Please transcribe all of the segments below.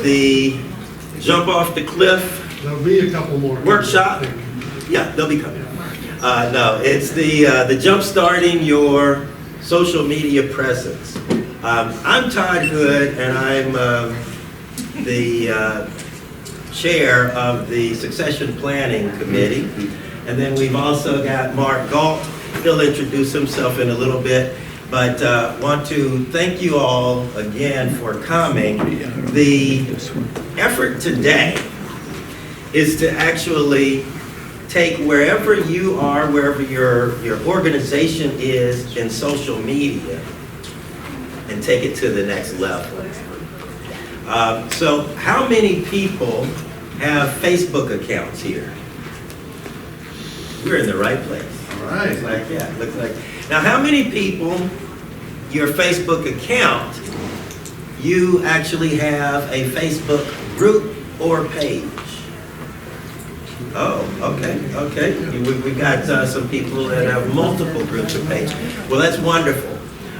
the Jump Off the Cliff There'll be a couple more. workshop. Yeah, they'll be coming. No, it's the Jumpstarting Your Social Media Presence. I'm Todd Hood, and I'm the chair of the Succession Planning Committee. And then we've also got Mark Galt. He'll introduce himself in a little bit. But want to thank you all again for coming. The effort today is to actually take wherever you are, wherever your organization is in social media, and take it to the next level. So how many people have Facebook accounts here? We're in the right place. All right. Looks like. Now, how many people, your Facebook account, you actually have a Facebook group or page? Oh, okay. We got some people that have multiple groups or pages. Well, that's wonderful.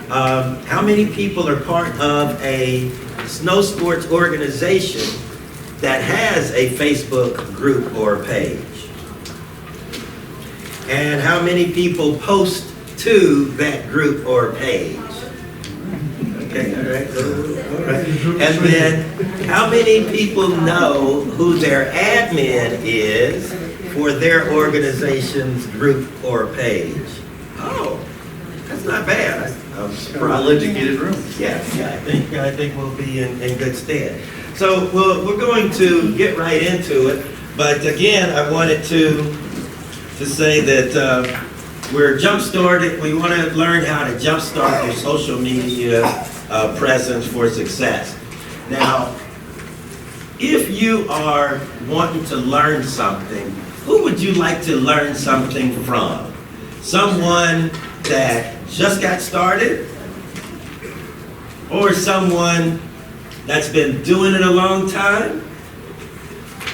How many people are part of a snow sports organization that has a Facebook group or page? And how many people post to that group or page? Okay, all right. And then, how many people know who their admin is for their organization's group or page? Oh, that's not bad. I'm surprised. Well-educated room. Yeah, I think we'll be in good stead. So we're going to get right into it. But again, I wanted to say that we're jump-started. We want to learn how to jumpstart your social media presence for success. Now, if you are wanting to learn something, who would you like to learn something from? Someone that just got started? Or someone that's been doing it a long time?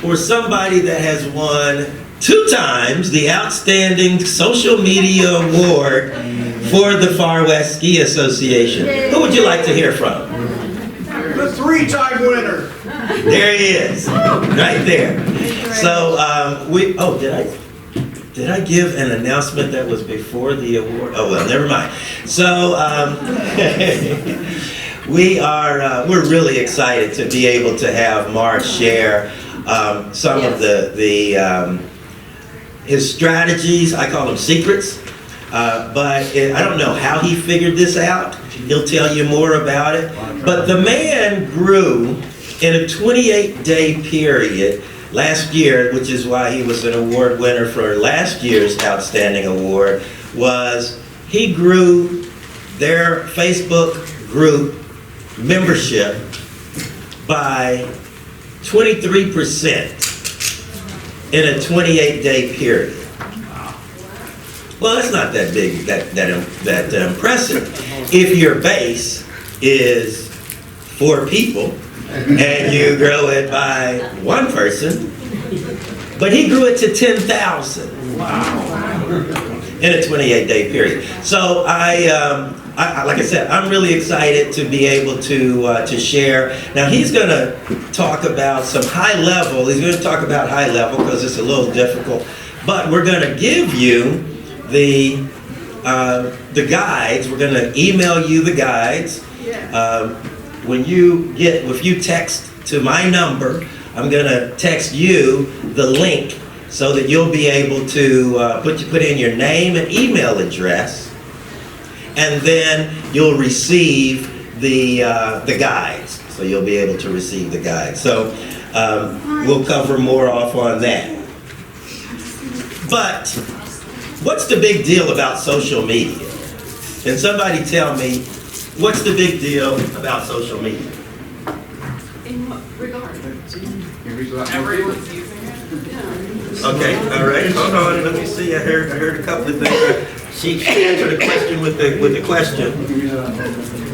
Or somebody that has won 2 times the Outstanding Social Media Award for the Far West Ski Association? Who would you like to hear from? The 3-time winner. There he is, right there. So did I give an announcement that was before the award? Oh well, never mind. So we're really excited to be able to have Mark share some of his strategies. I call them secrets, but I don't know how he figured this out. He'll tell you more about it. But the man grew in a 28-day period last year, which is why he was an award winner for last year's Outstanding Award, was he grew their Facebook group membership by 23% in a 28-day period. Well, that's not that big, that impressive. If your base is 4 people and you grow it by 1 person, but he grew it to 10,000. Wow! In a 28-day period. So like I said, I'm really excited to be able to share. Now he's going to talk about some high level. He's going to talk about high level because it's a little difficult. But we're going to give you the guides. We're going to email you the guides. If you text to my number, I'm going to text you the link so that you'll be able to put in your name and email address, and then you'll receive the guides. So you'll be able to receive the guides. So we'll cover more off on that. But what's the big deal about social media? Can somebody tell me what's the big deal about social media? In what regard? Everyone's using it? Okay, all right, hold on, let me see, I heard a couple of things. She answered the question with the question.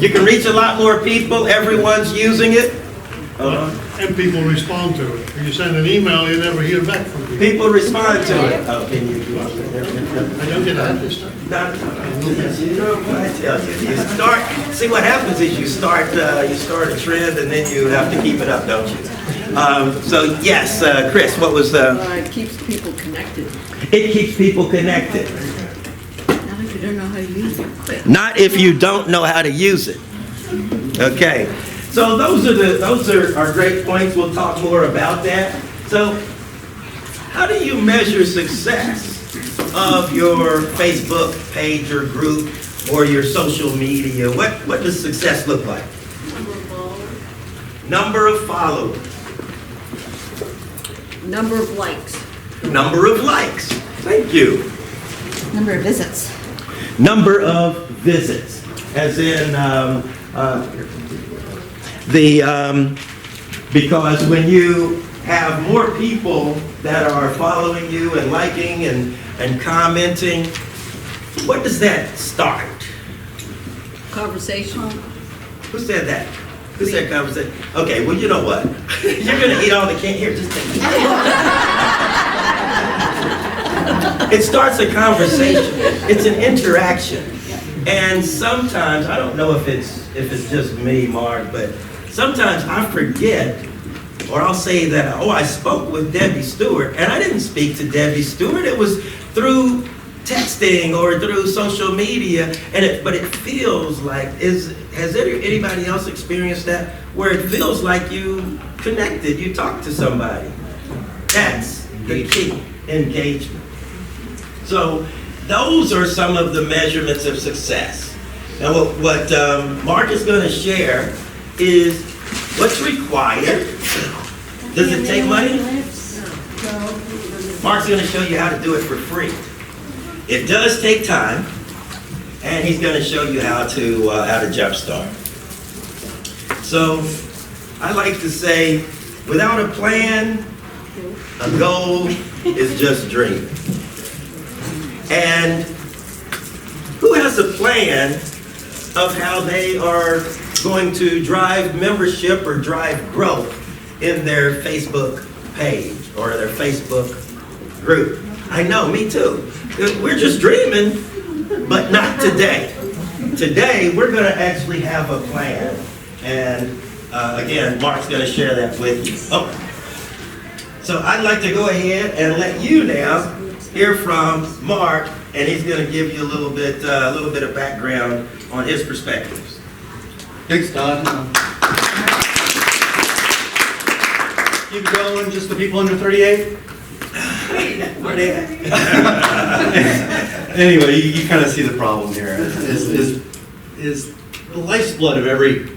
You can reach a lot more people, everyone's using it. And people respond to it. If you send an email, you never hear back from people. People respond to it. Oh, can you? I don't get that this time. You know what I tell you, you start, see what happens is you start a trend and then you have to keep it up, don't you? So yes, Chris, what was the? It keeps people connected. It keeps people connected. Not if you don't know how to use it. Not if you don't know how to use it. Okay, so those are great points. We'll talk more about that. So, how do you measure success of your Facebook page or group or your social media? What does success look like? Number of followers. Number of likes. Number of likes. Thank you. Number of visits. Number of visits, as in because when you have more people that are following you and liking and commenting, what does that start? Conversation. Who said that? Who said conversation? Okay, well, you know what? You're gonna eat all the candy. Here, just take it. It starts a conversation. It's an interaction. And sometimes, I don't know if it's just me, Mark, but sometimes I forget, or I'll say that, oh, I spoke with Debbie Stewart, and I didn't speak to Debbie Stewart. It was through texting or through social media, but it feels like, has anybody else experienced that? Where it feels like you connected, you talked to somebody. That's the key, engagement. So those are some of the measurements of success. Now what Mark is going to share is what's required. Does it take money? Mark's going to show you how to do it for free. It does take time, and he's going to show you how to jumpstart. So I like to say, without a plan, a goal is just dreaming. And who has a plan of how they are going to drive membership or drive growth in their Facebook page or their Facebook group? I know, me too. We're just dreaming, but not today. Today, we're going to actually have a plan. And again, Mark's going to share that with you. Oh. So I'd like to go ahead and let you now hear from Mark, and he's going to give you a little bit of background on his perspectives. Thanks, Todd. Keep going, just the people under 38? Where they at? Anyway, you kind of see the problem here. Is the lifeblood of every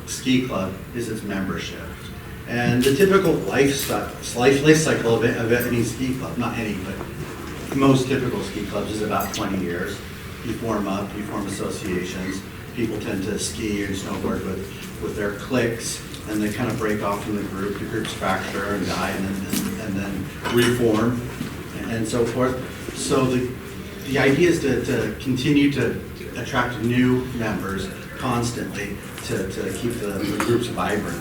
ski club is its membership. And the typical life cycle of any ski club, not any, but most typical ski clubs is about 20 years. You form associations. People tend to ski and snowboard with their cliques, and they kind of break off from the group. The groups fracture and die, and then reform, and so forth. So the idea is to continue to attract new members constantly to keep the groups vibrant.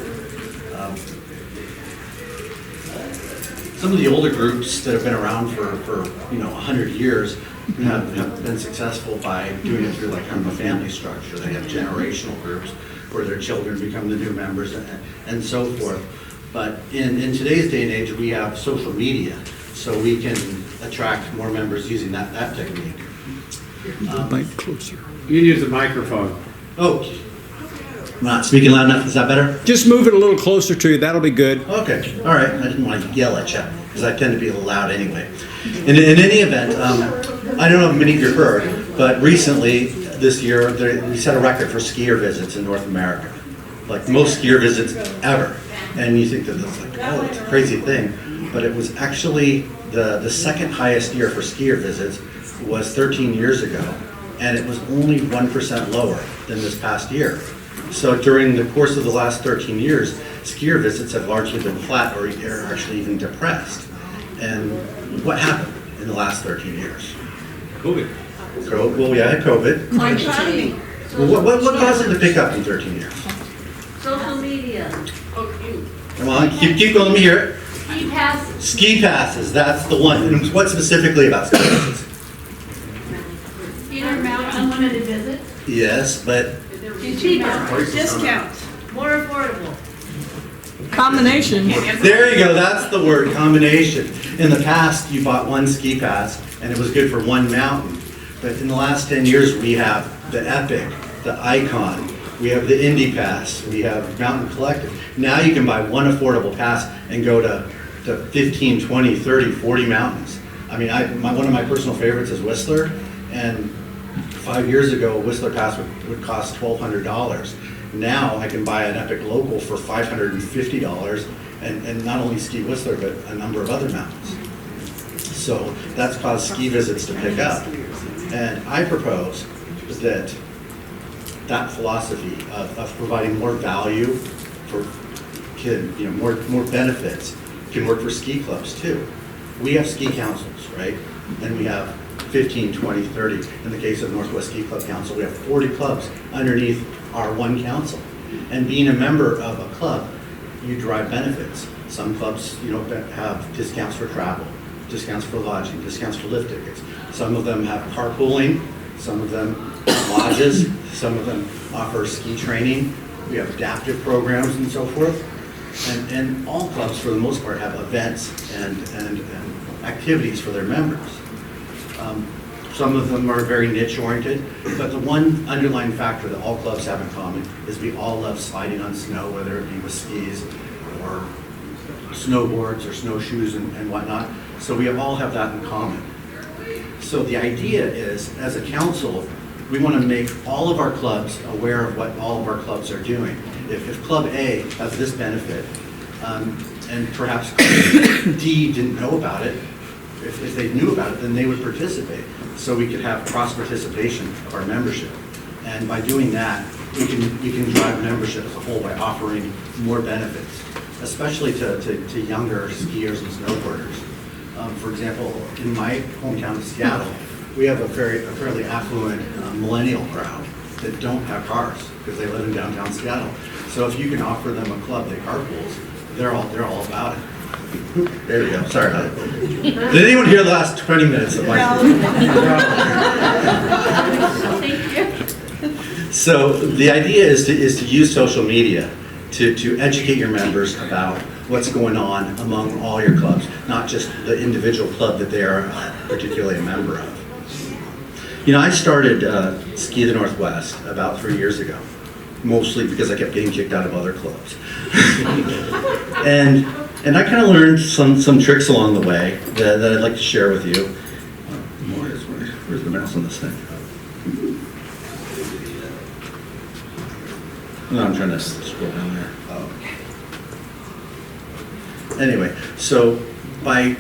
Some of the older groups that have been around for 100 years have been successful by doing it through like kind of a family structure. They have generational groups where their children become the new members and so forth. But in today's day and age, we have social media, so we can attract more members using that technique. Closer. You use a microphone. Oh, I'm not speaking loud enough. Is that better? Just move it a little closer to you. That'll be good. Okay. All right. I didn't want to yell at you because I tend to be a little loud anyway. In any event, I don't know if many of you heard, but recently this year we set a record for skier visits in North America, like most skier visits ever. And you think that that's like, oh, it's a crazy thing, but it was actually the second highest year for skier visits was 13 years ago, and it was only 1% lower than this past year. So during the course of the last 13 years, skier visits have largely been flat or actually even depressed. And what happened in the last 13 years? COVID. Well, we had COVID. Economy. Well, what caused it to pick up in 13 years? Social media. Oh, you. Come on, keep going, let me hear it. Ski passes. Ski passes, that's the one. And what specifically about ski passes? Either mount unlimited visits. Yes, but Cheaper. Discounts. More affordable. Combination. there you go, that's the word, combination. In the past, you bought one ski pass and it was good for one mountain. But in the last 10 years, we have the Epic, the Icon, we have the Indy Pass, we have Mountain Collective. Now you can buy one affordable pass and go to 15, 20, 30, 40 mountains. I mean, one of my personal favorites is Whistler, and 5 years ago, a Whistler pass would cost $1,200. Now I can buy an Epic Local for $550 and not only ski Whistler, but a number of other mountains. So that's caused ski visits to pick up. And I propose that philosophy of providing more value for more benefits can work for ski clubs too. We have ski councils, right? And we have 15, 20, 30. In the case of Northwest Ski Club Council, we have 40 clubs underneath our one council. And being a member of a club, you derive benefits. Some clubs, have discounts for travel, discounts for lodging, discounts for lift tickets. Some of them have carpooling, some of them have lodges, some of them offer ski training. We have adaptive programs and so forth. And all clubs, for the most part, have events and activities for their members. Some of them are very niche oriented, but the one underlying factor that all clubs have in common is we all love sliding on snow, whether it be with skis or snowboards or snowshoes and whatnot. So we all have that in common. So the idea is, as a council, we want to make all of our clubs aware of what all of our clubs are doing. If Club A has this benefit, and perhaps Club D didn't know about it, if they knew about it, then they would participate. So we could have cross-participation of our membership. And by doing that, we can drive membership as a whole by offering more benefits, especially to younger skiers and snowboarders. For example, in my hometown of Seattle, we have a fairly affluent millennial crowd that don't have cars because they live in downtown Seattle. So if you can offer them a club that carpools, they're all about it. There we go. Sorry about it. Did anyone hear the last 20 minutes of my? Thank you. So the idea is to use social media to educate your members about what's going on among all your clubs, not just the individual club that they are particularly a member of. I started Ski the Northwest about 3 years ago, mostly because I kept getting kicked out of other clubs. And I kind of learned some tricks along the way that I'd like to share with you. Where's the mouse on this thing? No, I'm trying to scroll down there. Anyway, so I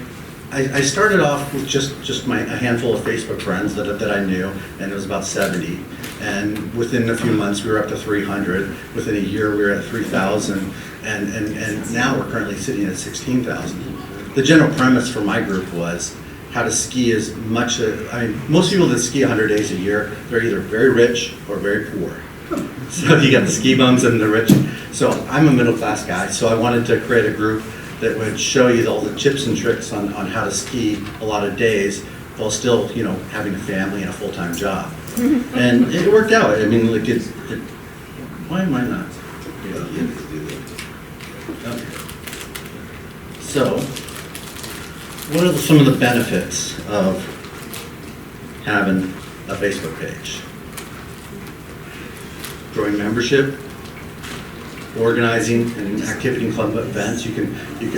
started off with just a handful of Facebook friends that I knew, and it was about 70. And within a few months, we were up to 300. Within a year, we were at 3,000. And now we're currently sitting at 16,000. The general premise for my group was how to ski as much. Most people that ski 100 days a year, they're either very rich or very poor. So you got the ski bums and the rich. So I'm a middle class guy, so I wanted to create a group that would show you all the tips and tricks on how to ski a lot of days while still, having a family and a full-time job. And it worked out. I mean, like why am I not? Okay. So, what are some of the benefits of having a Facebook page? Growing membership, organizing and activity club events. You can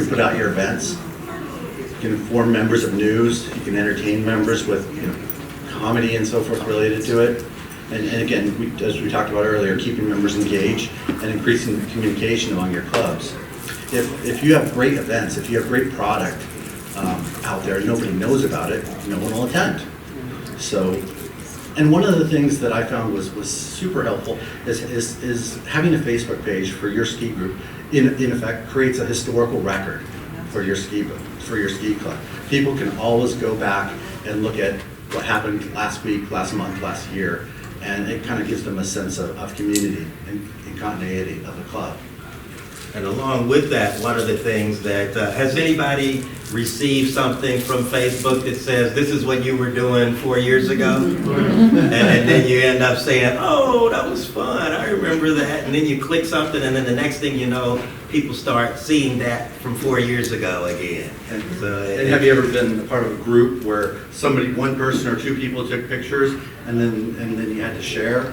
put out your events. You can inform members of news. You can entertain members with comedy and so forth related to it. And again, as we talked about earlier, keeping members engaged and increasing communication among your clubs. If you have great events, if you have great product out there, nobody knows about it, no one will attend. So, and one of the things that I found was super helpful is having a Facebook page for your ski group. In effect, creates a historical record for your ski club. People can always go back and look at what happened last week, last month, last year, and it kind of gives them a sense of community and continuity of the club. And along with that, one of the things that, has anybody received something from Facebook that says, this is what you were doing 4 years ago? And then you end up saying, oh, that was fun, I remember that. And then you click something, and then the next thing you know, people start seeing that from 4 years ago again. So And have you ever been a part of a group where somebody, one person or two people took pictures and then you had to share?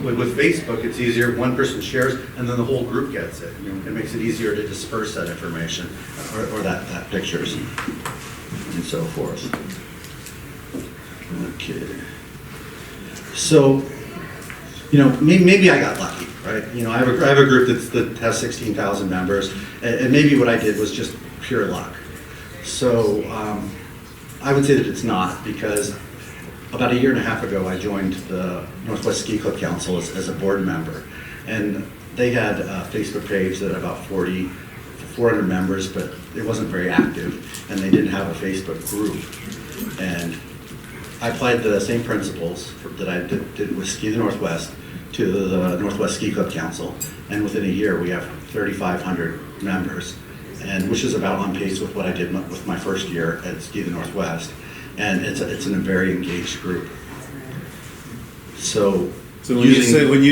With Facebook, it's easier, one person shares and then the whole group gets it. You know, it makes it easier to disperse that information or that pictures and so forth. Okay. So, you know, maybe I got lucky, right? You know, I have a group that has 16,000 members, and maybe what I did was just pure luck. So I would say that it's not, because about 1.5 years ago, I joined the Northwest Ski Club Council as a board member, and they had a Facebook page that had about 400 members, but it wasn't very active, and they didn't have a Facebook group. And I applied the same principles that I did with Ski the Northwest to the Northwest Ski Club Council, and within a year, we have 3,500 members, and which is about on pace with what I did with my first year at Ski the Northwest. And it's a very engaged group. So when you say when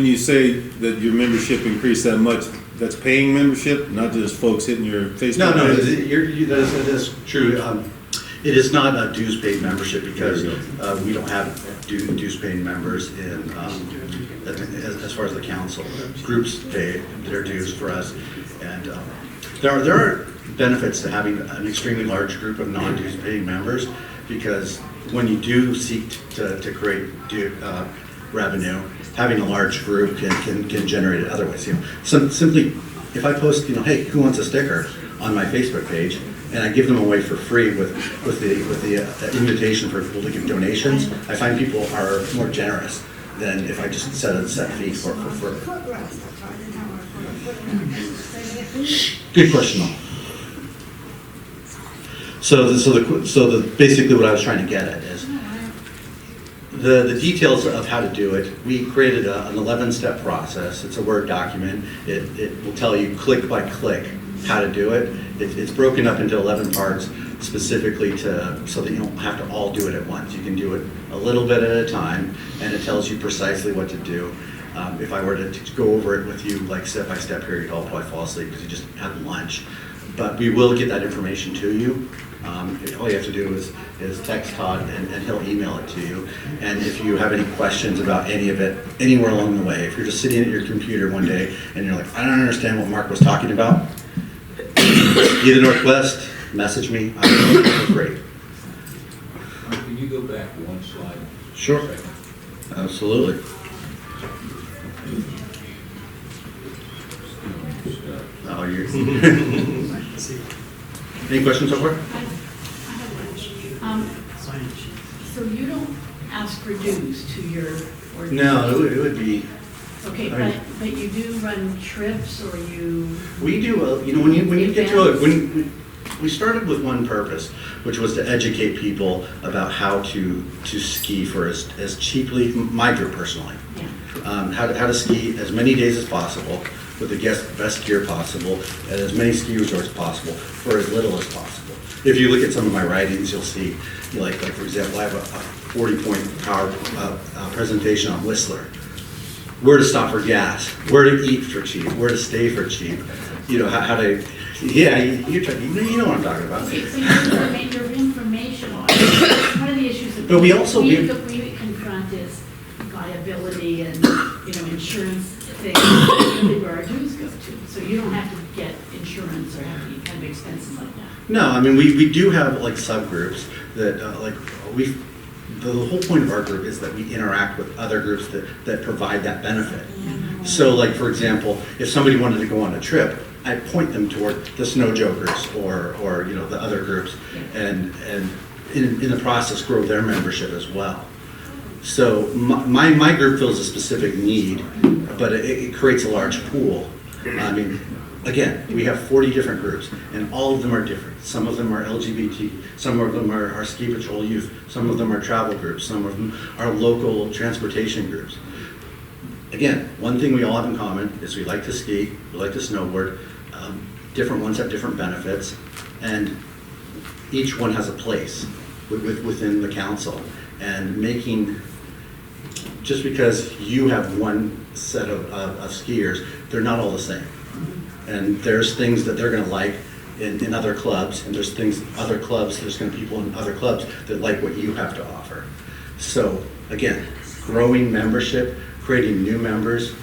you say that your membership increased that much, that's paying membership, not just folks hitting your Facebook. No, page? that is true. It is not a dues paid membership because we don't have dues paying members in as far as the council. Groups pay their dues for us, and there are benefits to having an extremely large group of non-dues paying members, because when you do seek to create revenue, having a large group can generate it other ways. You know, simply if I post, you know, hey, who wants a sticker on my Facebook page, and I give them away for free with the invitation for people to give donations, I find people are more generous than if I just set a set fee for. Good question though. So basically what I was trying to get at is the details of how to do it. We created an 11-step process. It's a Word document. It will tell you click by click how to do it. It's broken up into 11 parts specifically so that you don't have to all do it at once. You can do it a little bit at a time, and it tells you precisely what to do. If I were to go over it with you like step by step here, you'd all probably fall asleep because you just had lunch. But we will get that information to you. All you have to do is text Todd and he'll email it to you. And if you have any questions about any of it, anywhere along the way, if you're just sitting at your computer one day and you're like, I don't understand what Mark was talking about, either Northwest, message me. I'm great. Can you go back one slide? Sure. Absolutely. Oh, you're. Any questions so far? So you don't ask for dues to your organization? No, it would be. Okay, I mean- but you do run trips, or you? We do, you know, when you get to it, we started with one purpose, which was to educate people about how to ski for as cheaply, my group personally, Yeah. how to ski as many days as possible with the best gear possible at as many ski resorts possible for as little as possible. If you look at some of my writings, you'll see, like for example, I have a 40-point power presentation on Whistler. Where to stop for gas, where to eat for cheap, where to stay for cheap, you know, how to, yeah, you know what I'm talking about. Okay, so your information on it. One of the issues that But we also- we confront is liability and, you know, insurance things, really where our dues go to. So you don't have to get insurance or have any kind of expenses like that. No, I mean, we do have like subgroups that, the whole point of our group is that we interact with other groups that provide that benefit. So like, for example, if somebody wanted to go on a trip, I point them toward the Snow Jokers or you know, the other groups, and in the process grow their membership as well. So my group fills a specific need, but it creates a large pool. I mean, again, we have 40 different groups, and all of them are different. Some of them are LGBT, some of them are ski patrol youth, some of them are travel groups, some of them are local transportation groups. again, one thing we all have in common is we like to ski, we like to snowboard. Different ones have different benefits, and each one has a place within the council. And making, just because you have one set of skiers, they're not all the same. And there's things that they're gonna like in other clubs, and there's things, there's gonna be people in other clubs that like what you have to offer. So, again, growing membership, creating new members.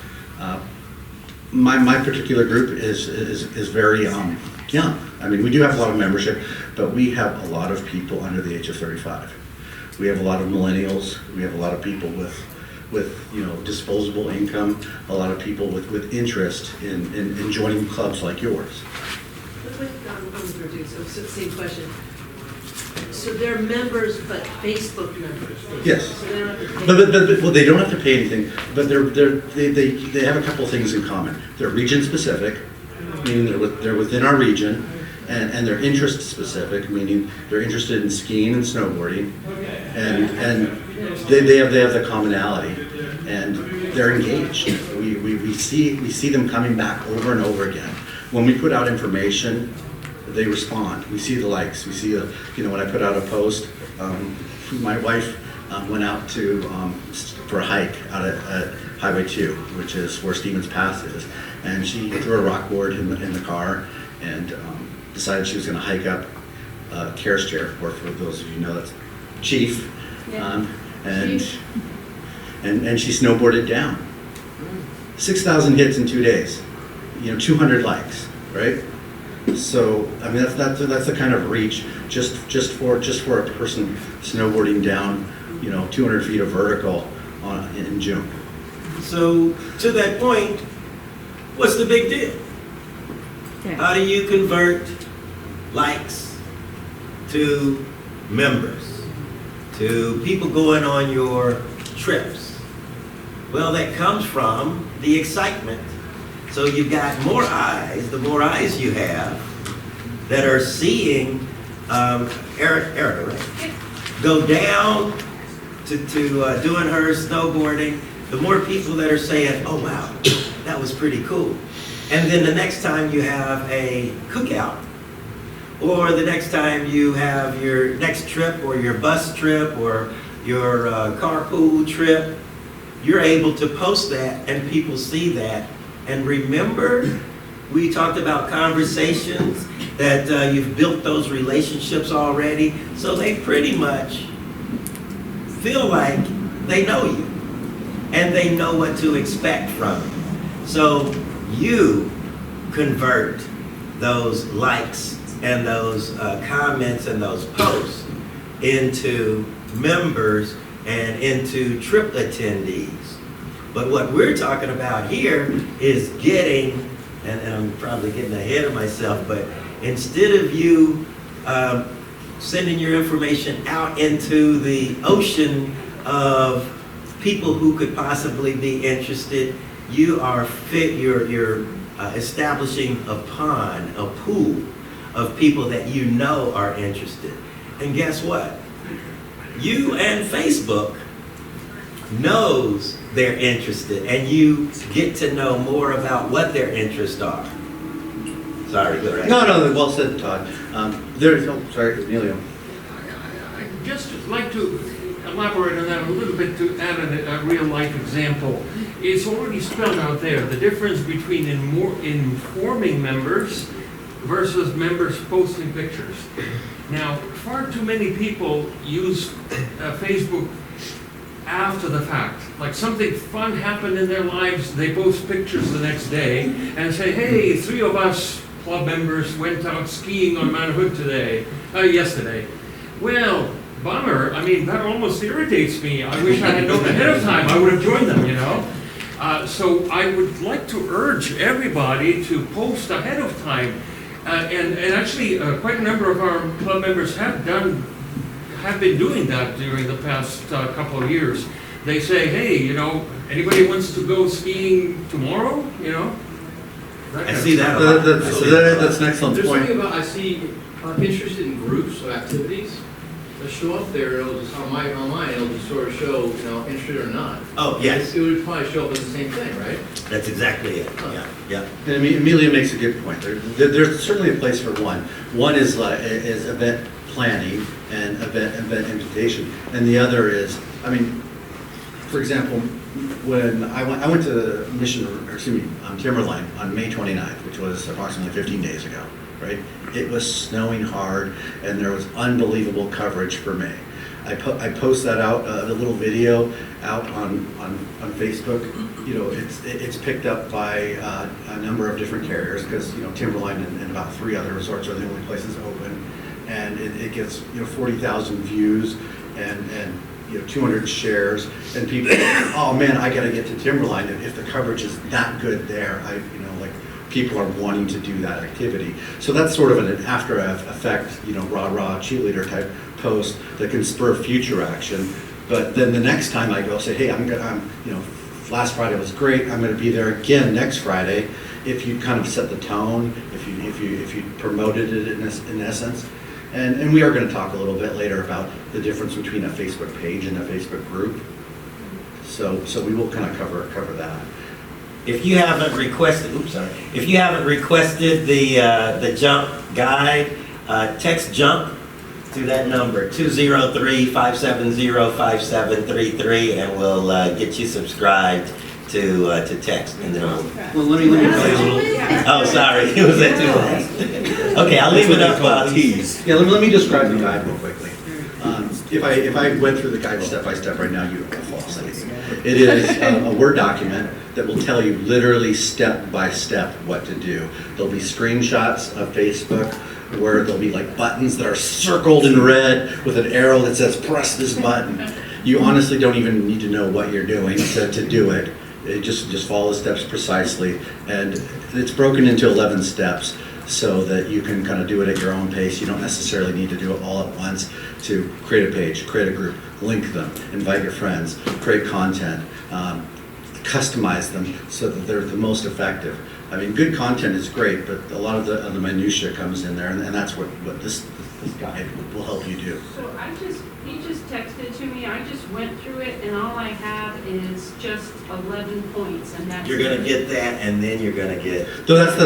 My particular group is very young. I mean, we do have a lot of membership, but we have a lot of people under the age of 35. We have a lot of millennials. We have a lot of people with disposable income. A lot of people with interest in joining clubs like yours. Same question. So they're members, but Facebook members? Yes. So they don't have to pay. Well, they don't have to pay anything, but they have a couple things in common. They're region specific, meaning they're within our region, and they're interest specific, meaning they're interested in skiing and snowboarding, and they have the commonality, and they're engaged. We see them coming back over and over again. When we put out information, they respond. We see the likes. We see when I put out a post, my wife went out for a hike out at Highway 2, which is where Stevens Pass is, and she threw a rock board in the car and decided she was going to hike up Carriage Airport. For those of you who know, that's Chief, and she snowboarded down. 6,000 hits in 2 days. 200 likes, right? So I mean that's the kind of reach just for a person snowboarding down 200 feet of vertical in June. So to that point, what's the big deal? How do you convert likes to members, to people going on your trips? Well, that comes from the excitement. So you've got more eyes. The more eyes you have that are seeing Erica, right? Go down to doing her snowboarding, the more people that are saying, oh wow, that was pretty cool. And then the next time you have a cookout, or the next time you have your next trip, or your bus trip, or your carpool trip, you're able to post that and people see that. And remember, we talked about conversations, that you've built those relationships already, so they pretty much feel like they know you, and they know what to expect from you. So you convert those likes and those comments and those posts into members and into trip attendees. But what we're talking about here is getting, and I'm probably getting ahead of myself, but instead of you sending your information out into the ocean of people who could possibly be interested, you're establishing a pond, a pool of people that you know are interested. And guess what? You and Facebook knows they're interested, and you get to know more about what their interests are. Sorry, go ahead. No, well said, Todd. Sorry, Emilio. I'd just like to elaborate on that a little bit, to add a real life example. It's already spelled out there, the difference between informing members versus members posting pictures. Now, far too many people use Facebook after the fact. Like something fun happened in their lives, they post pictures the next day and say, hey, 3 of us club members went out skiing on Mount Hood yesterday. Well, bummer. I mean, that almost irritates me. I wish I had known ahead of time. I would have joined them, So I would like to urge everybody to post ahead of time. And actually, quite a number of our club members have been doing that during the past couple of years. They say, hey, anybody wants to go skiing tomorrow? I see that a lot. That's an excellent There's point. something about, I'm interested in groups of activities. show up there, it'll just, on mine, it'll just sort of show, you know, interested or not. Oh, yes, It would probably show up as the same thing, right? that's exactly it, yeah. And Amelia makes a good point. There's certainly a place for one. One is event planning and event invitation, and the other is, I mean, for example, when I went to Timberline on May 29th, which was approximately 15 days ago, right? It was snowing hard, and there was unbelievable coverage for May. I post that out, a little video out on Facebook. You know, it's picked up by a number of different carriers because, you know, Timberline and about 3 other resorts are the only places open, and it gets, you know, 40,000 views and you know, 200 shares, and people, oh man, I gotta get to Timberline. If the coverage is that good there, people are wanting to do that activity. So that's sort of an after effect, you know, rah-rah cheerleader type post that can spur future action. But then the next time I go, say, hey, I'm you know, last Friday was great, I'm gonna be there again next Friday. If you kind of set the tone, if you promoted it in essence. And we are gonna talk a little bit later about the difference between a Facebook page and a Facebook group. So we will kind of cover that. If you haven't requested, if you haven't requested the jump guide, text jump to that number, 203-570-5733, and we'll get you subscribed to text. And then Well, let me play a little. oh, sorry, it was that too late. Okay, I'll leave it up. Yeah, let me describe the guide real quickly. If I went through the guide step by step right now, you would fall asleep. It is a Word document that will tell you literally step by step what to do. There'll be screenshots of Facebook where there'll be like buttons that are circled in red with an arrow that says press this button. You honestly don't even need to know what you're doing to do it. It just follow the steps precisely, and it's broken into 11 steps so that you can kind of do it at your own pace. You don't necessarily need to do it all at once to create a page, create a group, link them, invite your friends, create content, customize them so that they're the most effective. I mean, good content is great, but a lot of the minutia comes in there, and that's what this guide will help you do. So he just texted to me, I just went through it, and all I have is just 11 points, and that's. You're gonna get that, and then you're gonna get. So that's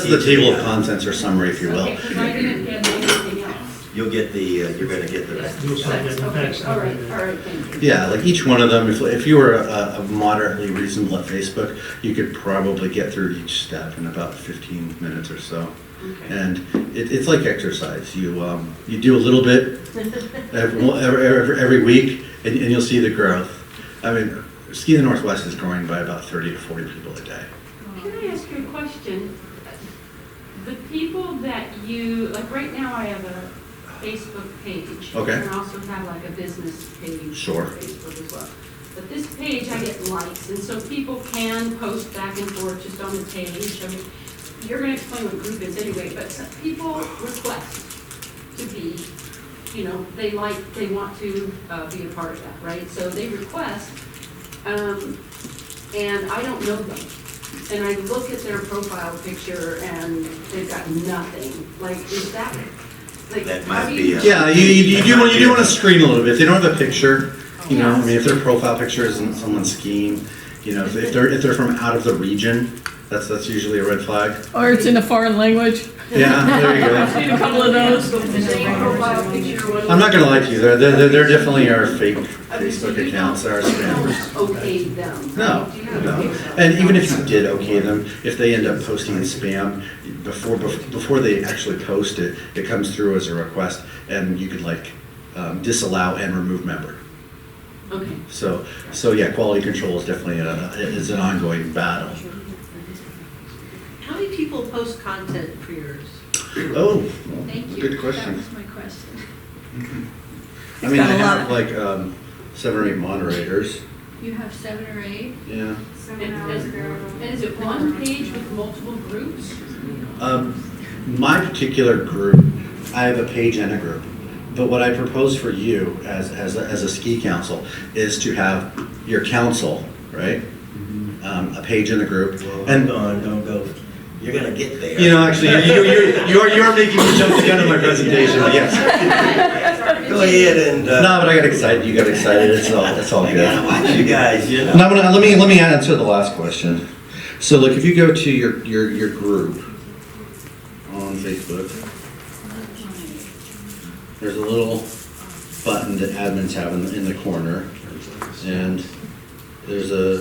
the table of contents or summary, if you will. Okay, because I didn't get anything else. You'll get you're gonna get the rest. You'll sign it Okay, next. all right, thank you. Yeah, like each one of them, if you were a moderately reasonable at Facebook, you could probably get through each step in about 15 minutes or so. Okay. And it's like exercise. You do a little bit every week, and you'll see the growth. I mean, Ski the Northwest is growing by about 30 to 40 people a day. Can I ask you a question? The people that like right now I have a Facebook page. Okay. And I also have like a business page. Sure. On Facebook as well. But this page, I get likes, and so people can post back and forth just on the page. I mean, you're gonna explain what group is anyway, but some people request to be, you know, they want to be a part of that, right? So they request, and I don't know them. And I look at their profile picture and they've got nothing. Like, is that, like, That how might do be you? a- Yeah, you do want to screen a little bit. If they don't have a picture, you know, I mean, if their profile picture isn't someone skiing, you know, if they're from out of the region, that's usually a red flag. Or it's in a foreign language. Yeah, there you I've seen a couple of those. The same profile picture. go. I'm not gonna lie to you, they're definitely our fake Facebook accounts, our spam. Okay them. No, no. And even if you did okay them, if they end up posting spam, before they actually post it, it comes through as a request, and you could like disallow and remove member. Okay. So yeah, quality control is definitely is an ongoing battle. How many people post content for yours? Oh, Thank you. good question. That was my question. I mean, I got a lot. have like 7 or 8 moderators. You have 7 or 8? Yeah. And is it one page with multiple groups? My particular group, I have a page and a group. But what I propose for you as a ski council is to have your council, right? A page and a group. And don't go. You're gonna get there. You know, actually, you are making me jump the gun on my presentation, but yes. Go ahead and, No, but I got excited, you got excited, it's all I gotta good. watch you guys, you know. Now, let me answer the last question. So look, if you go to your group on Facebook, there's a little button that admins have in the corner, and there's a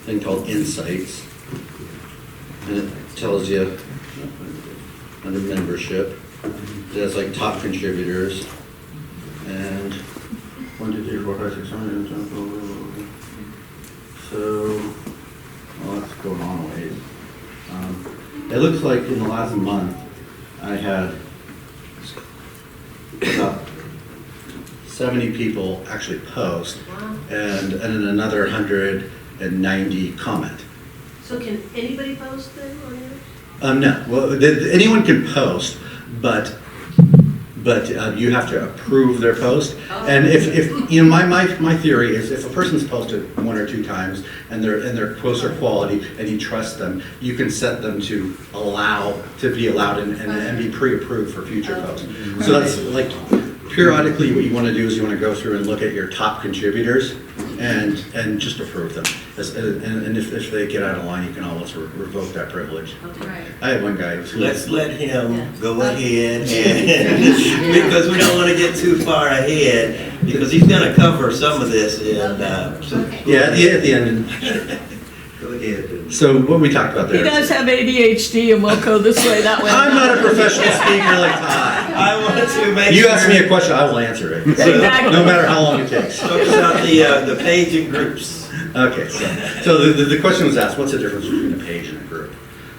thing called Insights, and it tells you under membership, it has like top contributors, and 1, 2, 3, 4, 5, 6, 7, 8, 9, 10, 11. So, well, that's going on a ways. It looks like in the last month, I had about 70 people actually post, and then another 190 comment. So can anybody post then on yours? No, well, anyone can post, but you have to approve their post. And if you know, my theory is if a person's posted 1 or 2 times and their posts are quality and you trust them, you can set them to be allowed and be pre-approved for future posts. So that's like periodically what you want to do is you want to go through and look at your top contributors and just approve them. And if they get out of line, you can always revoke that privilege. Right. I had one guy who Let's let him go ahead and, because we don't want to get too far ahead, because he's gonna cover some of this in, yeah, at the end. Go ahead. So what we talked about He there. does have ADHD and we'll go this way, that way. I'm not a professional speaker like Todd. I want to make sure. You ask me a question, I will answer it. Exactly. No matter how long it takes. Talk about the page and groups. Okay, so the question was asked, what's the difference between a page and a group?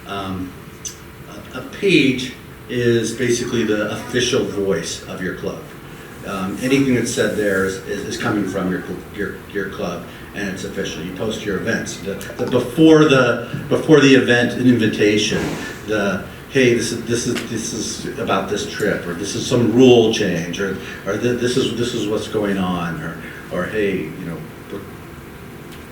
A page is basically the official voice of your club. Anything that's said there is coming from your club, and it's official. You post your events. Before the event, an invitation. Hey, this is about this trip, or this is some rule change, or this is what's going on, or hey, you know.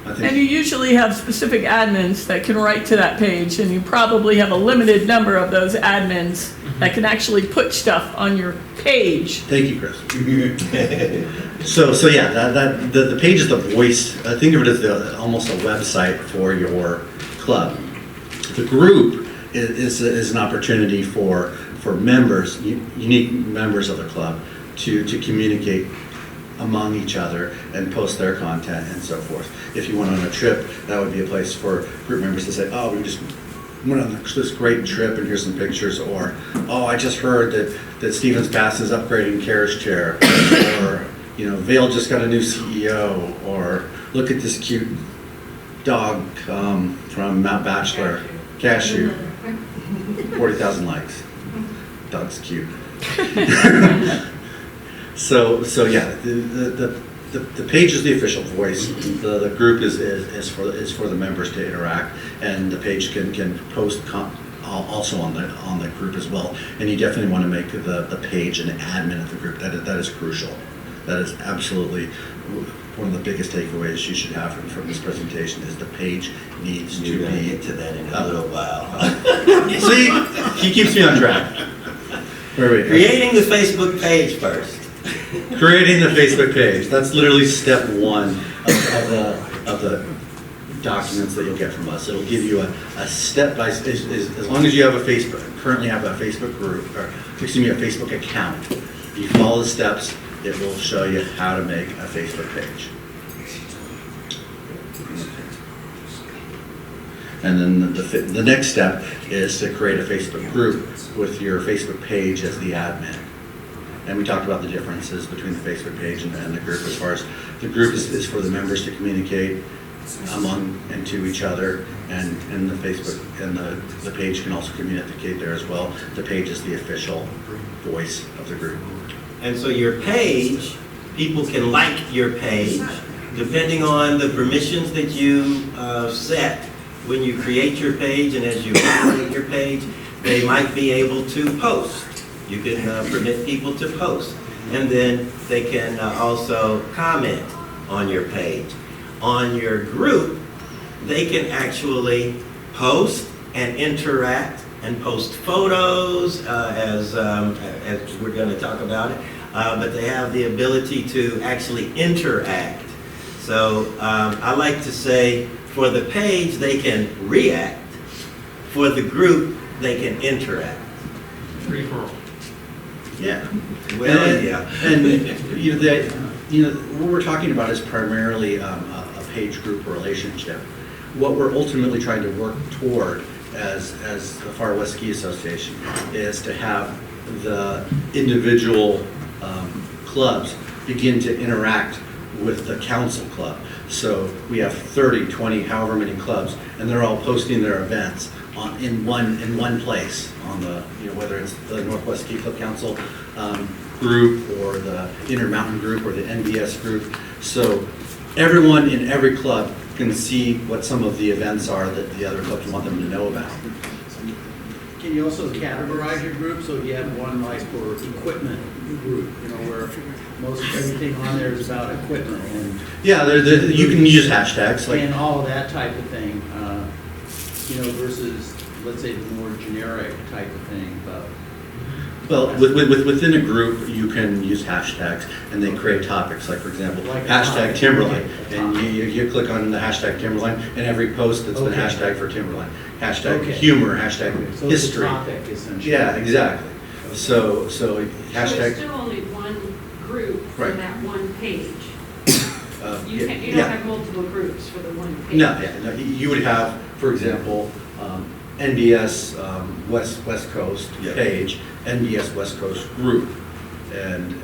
I think And you usually have specific admins that can write to that page, and you probably have a limited number of those admins that can actually put stuff on your page. Thank you, Chris. So yeah, the page is the voice. Think of it as almost a website for your club. The group is an opportunity for members, unique members of the club, to communicate among each other and post their content and so forth. If you went on a trip, that would be a place for group members to say, oh, we just went on this great trip and here's some pictures, or oh, I just heard that Stevens Pass is upgrading Kara's chair, or you know, Vail just got a new CEO, or look at this cute dog from Mount Bachelor, Cashew, 40,000 likes. Dog's cute. So yeah, the page is the official voice. The group is for the members to interact, and the page can post also on the group as well. And you definitely want to make the page an admin of the group. That is crucial. That is absolutely one of the biggest takeaways you should have from this presentation. Is the page needs to You're gonna be get to that in a little while. See, he keeps me on track. Where are we? Creating the Facebook page first. Creating the Facebook page. That's literally step 1 of the documents that you'll get from us. It'll give you a step by as long as you have currently have a Facebook group, or excuse me, a Facebook account. You follow the steps. It will show you how to make a Facebook page. And then the next step is to create a Facebook group with your Facebook page as the admin. And we talked about the differences between the Facebook page and the group. As far as the group is for the members to communicate among and to each other, and the Facebook and the page can also communicate there as well. The page is the official voice of the group. And so your page, people can like your page, depending on the permissions that you set when you create your page, and as you operate your page, they might be able to post. You can permit people to post, and then they can also comment on your page. On your group, they can actually post and interact and post photos, as we're going to talk about it. but they have the ability to actually interact. So I like to say, for the page, they can react. For the group, they can interact. Free for all. Yeah. Well, yeah. And, what we're talking about is primarily a page group relationship. What we're ultimately trying to work toward as the Far West Ski Association is to have the individual clubs begin to interact with the council club. So we have 30, 20, however many clubs, and they're all posting their events in one place on the, whether it's the Northwest Ski Club Council group or the Intermountain group or the NBS group. So everyone in every club can see what some of the events are that the other clubs want them to know about. Can you also categorize your group, so you have one like for equipment group, where most everything on there is about equipment and Yeah, you can use hashtags like. and all of that type of thing, versus, let's say, the more generic type of thing, but. Well, within a group, you can use hashtags, and they create topics, like, for example, Like a hashtag topic. Timberline, and you click on the hashtag Timberline, and every post that's been Okay. hashtag for Timberline, hashtag Okay. humor, hashtag So it's a history. topic, essentially. Yeah, exactly. So So it's hashtag, still only one group for Right. that one page. You yeah, don't yeah. have multiple groups for the one page. No, yeah, no, you would have, for example, NBS West Coast Yeah. page, NBS West Coast group, and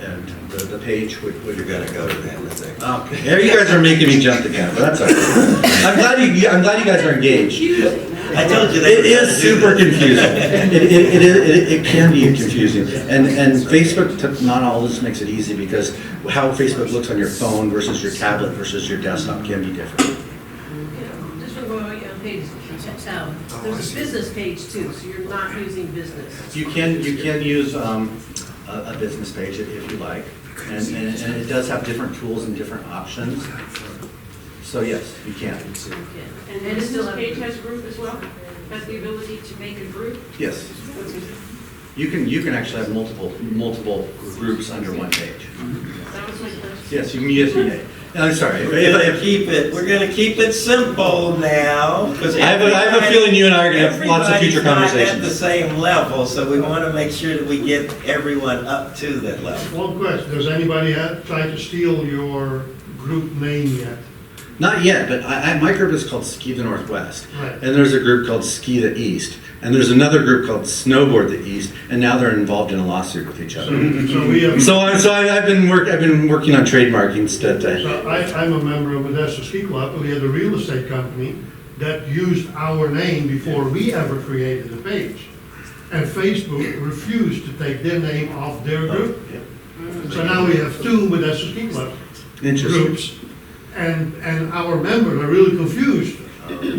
the page would. You're gonna go to that in a second. Okay, there you guys are making me jump the gun, but that's all right. I'm glad you guys are engaged. Confusing. I told you they It were gonna is do super this. confusing. It can be confusing. And Facebook, not all this makes it easy, because how Facebook looks on your phone versus your tablet versus your desktop can be different. Just for going on page 7, there's a business page too, so you're not using business. You can use a business page if you like, and it does have different tools and different options. So yes, you can. And then this page has a group as well? Has the ability to make a group? Yes, you can actually have multiple groups under one page. That was my question. Yes, you can. I'm sorry. We're gonna keep it simple now. 'Cause I have a feeling you and I are gonna have lots of future everybody's not at the conversations. same level, so we wanna make sure that we get everyone up to that level. One question, does anybody try to steal your group name yet? Not yet, but my group is called Ski the Northwest. Right. And there's a group called Ski the East. And there's another group called Snowboard the East, and now they're involved in a lawsuit with each other. So we have. I've been working on trademarking stuff. So I'm a member of Modesto Ski Club, and we had a real estate company that used our name before we ever created a page. And Facebook refused to take their name off their group. So now we have two Modesto Ski Club Interesting. groups, and our members are really confused.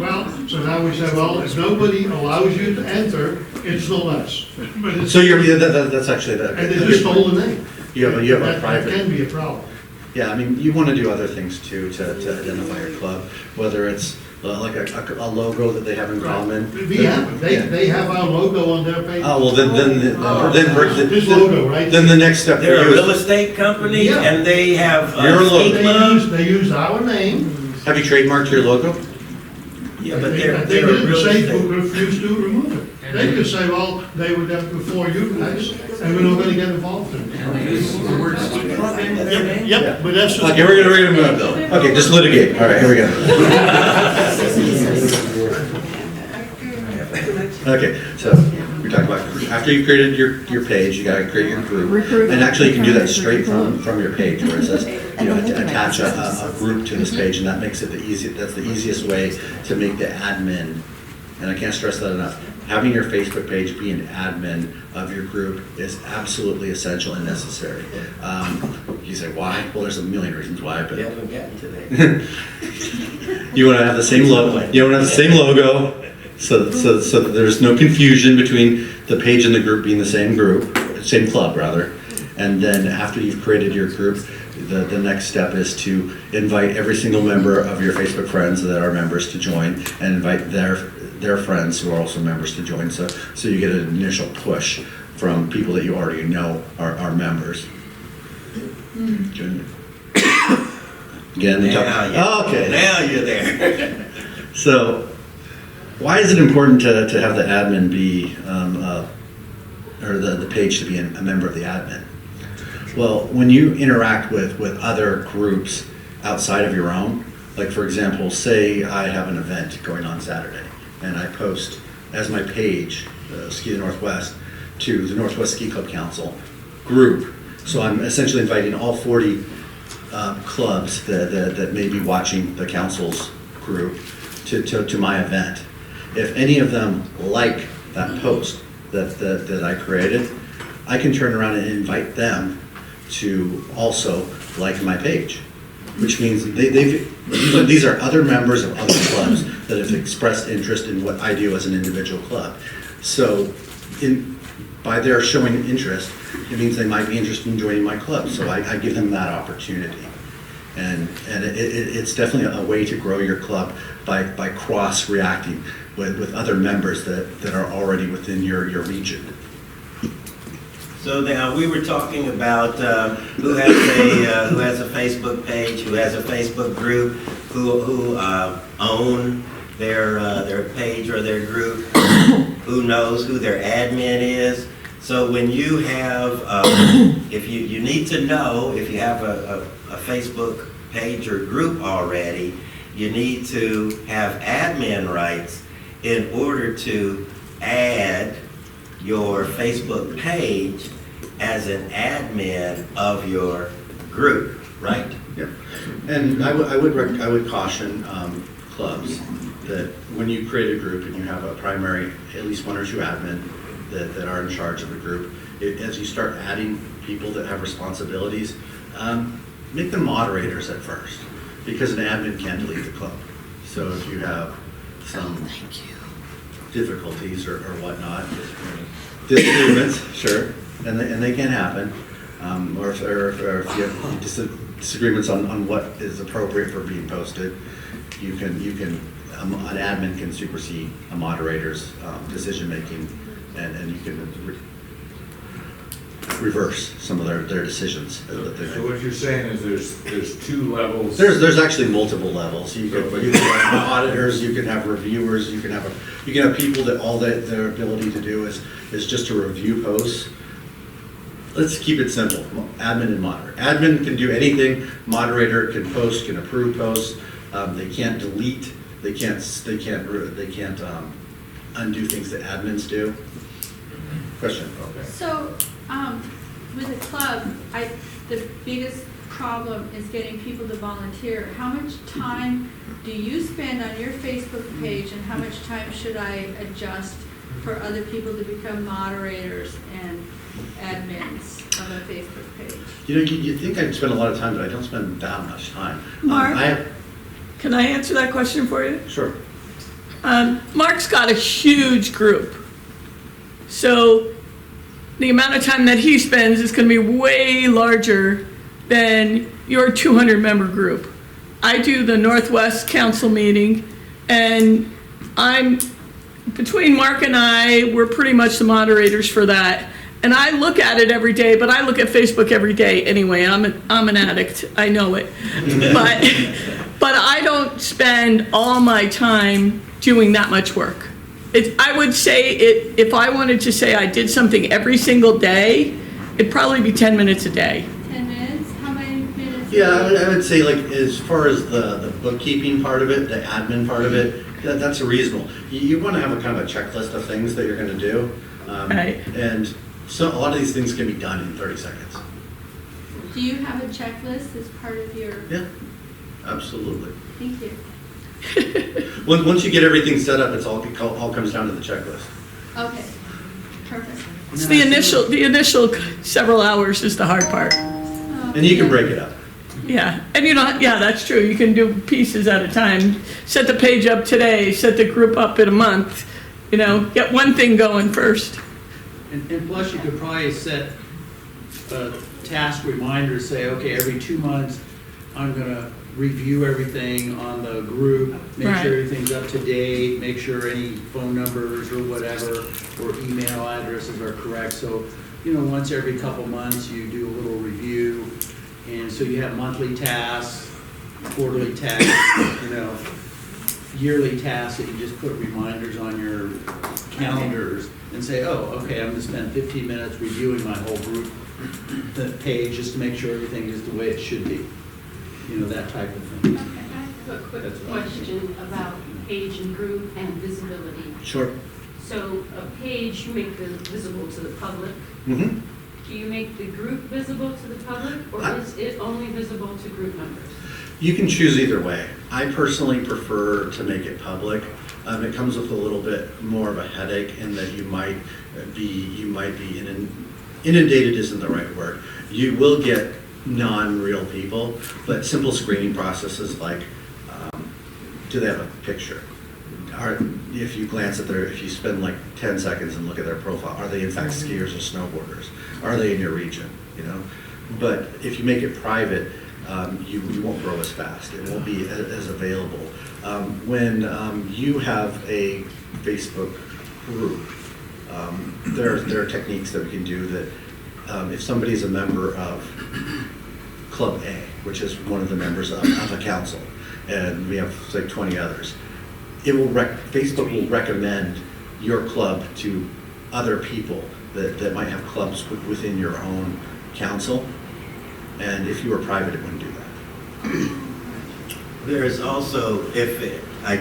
Well, so now we say, well, if nobody allows you to enter, it's not us. But it's, So that's actually and they just stole the name. You have a That private. can be a problem. Yeah, I mean, you want to do other things too to identify your club, whether it's like a logo that they have in common. We have it. They have our logo on their page. Oh, well, This logo, right? then the next step for They're a you real is, estate company, Yeah. and they have Your ski logo. clubs. They use our name. have you trademarked your logo? Yeah, but They they're a didn't real say estate. refuse to remove it. They just say, well, they were there before you guys, and we're not gonna get involved in it. And they use the word ski club in their name? Yep, but that's just. Okay, we're gonna move. Okay, just litigate. All right, here we go. Okay, so we're talking about, after you've created your page, you gotta create your group. And actually, you can do that straight from your page, where it says, to attach a group to this page, and that makes it that's the easiest way to make the admin, and I can't stress that enough. Having your Facebook page be an admin of your group is absolutely essential and necessary. You say, why? Well, there's a million reasons why, but We haven't gotten to that. you want to have the same logo. You want to have the same logo, so that there's no confusion between the page and the group being the same group, same club rather. And then after you've created your group, the next step is to invite every single member of your Facebook friends that are members to join, and invite their friends who are also members to join. So you get an initial push from people that you already know are members. Junior. Again, okay. Now you're there. So, why is it important to have the admin be, or the page to be a member of the admin? Well, when you interact with other groups outside of your own, like for example, say I have an event going on Saturday, and I post as my page, Ski the Northwest, to the Northwest Ski Club Council group. So I'm essentially inviting all 40 clubs that may be watching the council's group to my event. If any of them like that post that I created, I can turn around and invite them to also like my page, which means these are other members of other clubs that have expressed interest in what I do as an individual club. So by their showing interest, it means they might be interested in joining my club. So I give them that opportunity. And it's definitely a way to grow your club by cross-reacting with other members that are already within your region. So now we were talking about who has a Facebook page, who has a Facebook group, who own their page or their group, who knows who their admin is. So when you have, if you need to know if you have a Facebook page or group already, you need to have admin rights in order to add your Facebook page as an admin of your group, right? Yeah, and I would caution clubs that when you create a group and you have a primary, at least one or two admin that are in charge of the group, as you start adding people that have responsibilities, make them moderators at first, because an admin can't delete the club. So if you have some difficulties or whatnot, disagreements, sure, and they can happen, or if you have disagreements on what is appropriate for being posted, you can an admin can supersede a moderator's decision making, and you can reverse some of their decisions. So what you're saying is there's two levels? There's actually multiple levels. You can have auditors, you can have reviewers, you can have people that all their ability to do is just to review posts. Let's keep it simple, admin and moderator. Admin can do anything, moderator can post, can approve posts, they can't delete, they can't undo things that admins do. Question? Okay. So, with a club, the biggest problem is getting people to volunteer. How much time do you spend on your Facebook page, and how much time should I adjust for other people to become moderators and admins of a Facebook page? You think I'd spend a lot of time, but I don't spend that much time. Mark, can I answer that question for you? Sure. Mark's got a huge group. So the amount of time that he spends is going to be way larger than your 200-member group. I do the Northwest Council meeting, and between Mark and I, we're pretty much the moderators for that. And I look at it every day, but I look at Facebook every day anyway. I'm an addict, I know it. But I don't spend all my time doing that much work. I would say if I wanted to say I did something every single day, it'd probably be 10 minutes a day. 10 minutes? How many minutes? Yeah, I would say, like, as far as the bookkeeping part of it, the admin part of it, that's reasonable. You want to have a kind of a checklist of things that you're going to do. Right. And so a lot of these things can be done in 30 seconds. Do you have a checklist as part of your? Yeah, absolutely. Thank you. Once you get everything set up, all comes down to the checklist. Okay, perfect. It's the initial several hours is the hard part. And you can break it up. Yeah, and that's true. You can do pieces at a time. Set the page up today, set the group up in a month. Get one thing going first. And plus, you could probably set a task reminder, say, okay, every 2 months, I'm gonna review everything on the group, make sure everything's up to date, make sure any phone numbers or whatever, or email addresses are correct. So once every couple months, you do a little review. And so you have monthly tasks, quarterly tasks, yearly tasks that you just put reminders on your calendars and say, oh, okay, I'm gonna spend 15 minutes reviewing my whole group page just to make sure everything is the way it should be. That type of thing. Okay, I have a quick question about page and group and visibility. Sure. So a page, you make visible to the public. Mm-hmm. Do you make the group visible to the public, or is it only visible to group members? You can choose either way. I personally prefer to make it public. It comes with a little bit more of a headache in that you might be inundated isn't the right word. You will get non-real people, but simple screening processes like, do they have a picture? If you glance at if you spend like 10 seconds and look at their profile, are they in fact skiers or snowboarders? Are they in your region, But if you make it private, you won't grow as fast. It won't be as available. When you have a Facebook group, there are techniques that we can do that if somebody is a member of Club A, which is one of the members of a council, and we have like 20 others, Facebook will recommend your club to other people that might have clubs within your own council. And if you were private, it wouldn't do that. There is also, I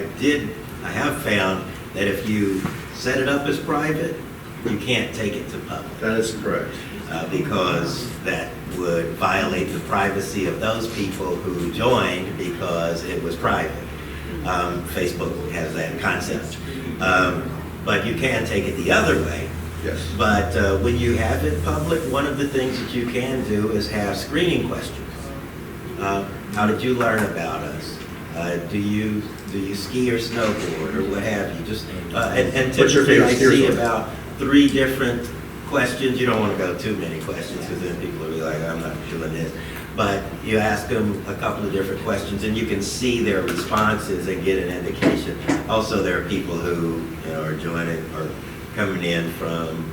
have found that if you set it up as private, you can't take it to public. That is correct. Because that would violate the privacy of those people who joined because it was private. Facebook has that concept. But you can take it the other way. Yes. But when you have it public, one of the things that you can do is have screening questions. How did you learn about us? Do you ski or snowboard or what have you? Just and What's your typically I favorite see ski sport? about 3 different questions. You don't want to go too many questions because then people will be like, I'm not doing this. But you ask them a couple of different questions and you can see their responses and get an indication. Also, there are people who are joining or coming in from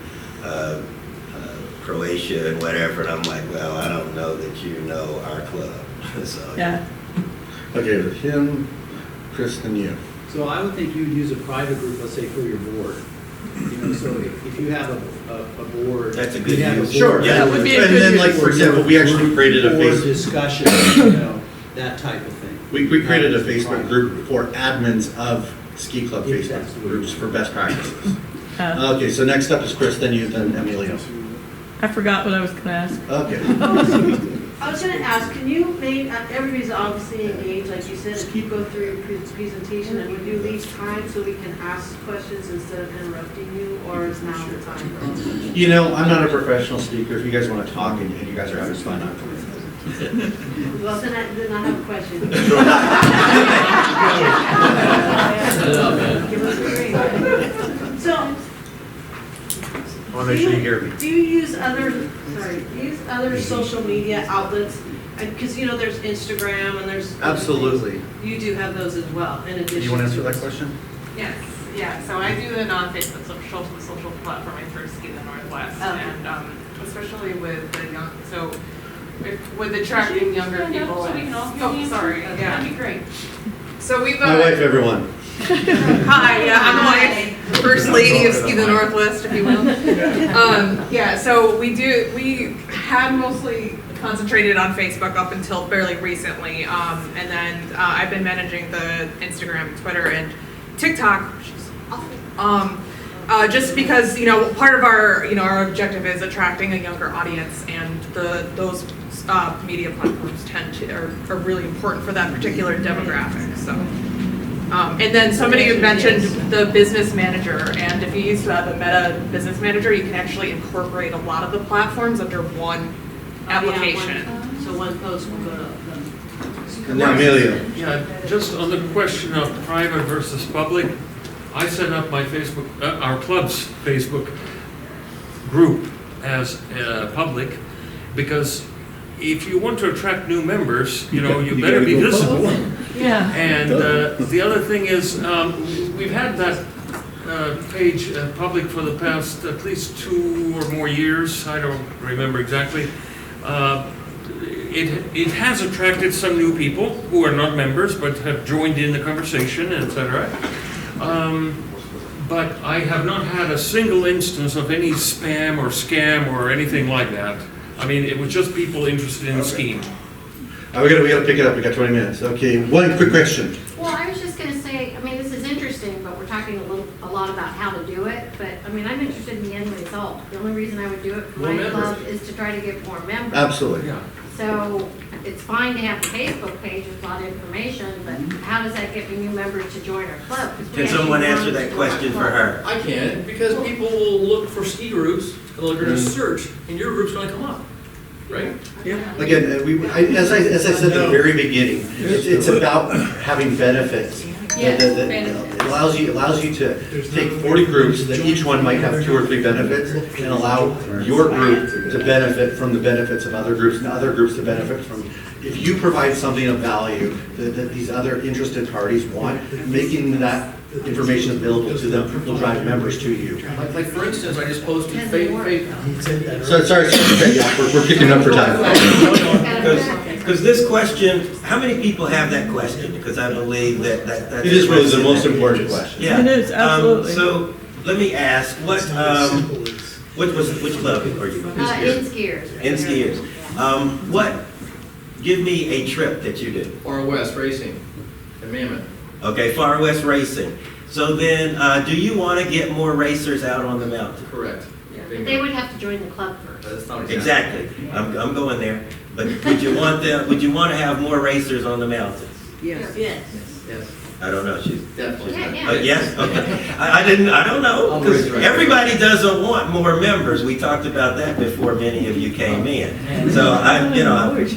Croatia and whatever, and I'm like, well, I don't know that you know our club. So, Yeah. Okay, with him, Chris, and you. So I would think you would use a private group, let's say, for your board. So if you have a board. That's a good you have use. Sure. Yeah, that would be a And good then, use. like, for example, we actually created a Board Facebook. discussion, that type of thing. We created a Facebook group for admins of ski club Yeah, Facebook that's the word. groups for best practices. Uh, Okay, so next up is Chris, then you, then Emilio. I forgot what I was gonna ask. Okay. I was gonna ask, can you make, everybody's obviously engaged, like you said, if you go through your presentation, and would you leave time so we can ask questions instead of interrupting you, or is now the time for all? I'm not a professional speaker. If you guys want to talk and you guys are having fun, I'm fine. Well, then I have a question. So, I want to make sure you hear me. do you use other social media outlets? Because, there's Instagram and there's. Absolutely. You do have those as well, in addition. You want to answer that question? Yes, yeah, so I do the non-Facebook social platform for Ski the Northwest, Okay. and especially with the young, with attracting younger Stand up people. so we can all hear you? Oh, sorry, That'd yeah. be great. So we've. My wife, everyone. Hi, yeah, I'm the wife, first lady of Ski the Northwest, if you will. Yeah, so we had mostly concentrated on Facebook up until fairly recently, and then I've been managing the Instagram, Twitter, and TikTok, which is awful. Just because part of our our objective is attracting a younger audience, and those media platforms are really important for that particular demographic. So. And then somebody had mentioned the business manager, and if you use the Meta Business Manager, you can actually incorporate a lot of the platforms under one application. So one post will go to them. And now Emilio. Yeah, just on the question of private versus public, I set up my Facebook, our club's Facebook group as public, because if you want to attract new members, you better be visible. Yeah. And the other thing is, we've had that page public for the past at least 2 or more years. I don't remember exactly. It has attracted some new people who are not members but have joined in the conversation, etc. But I have not had a single instance of any spam or scam or anything like that. I mean, it was just people interested in the scheme. We gotta pick it up, we got 20 minutes. Okay, one quick question. Well, I was just gonna say, I mean, this is interesting, but we're talking a lot about how to do it, but, I mean, I'm interested in the end result. The only reason I would do it for More my members. club is to try to get more members. Absolutely. Yeah. So, it's fine to have a Facebook page with a lot of information, but how does that get me new members to join our club? 'Cause we Can actually someone want answer to that join our question for club. her? I can, because people will look for ski groups, and they're gonna search, and your group's gonna come up, right? Again, as I said at the very beginning, it's about having benefits. Yes, That benefits. allows you to take 40 groups, that each one might have 2 or 3 benefits, and allow your group to benefit from the benefits of other groups, and other groups to benefit from. If you provide something of value that these other interested parties want, making that information available to them will drive members to you. Like for instance, I just posted So, sorry, yeah, we're picking up for time. Because this question, how many people have that question? Because I believe that's. It is really the most important question. Yeah. It is, absolutely. So, let me ask, which club are you? In skiers. In skiers. Give me a trip that you did. Far West Racing in Mammoth. Okay, Far West Racing. So then, do you want to get more racers out on the mountain? Correct. But they would have to join the club first. That's not Exactly. I'm going there. But would you want to have more racers on the mountains? Yes. Yes. I don't know. She's Definitely. Yeah. yes. Okay. I don't know. I'll Because raise right. everybody doesn't want more members. We talked about that before many of you came in. So I'm If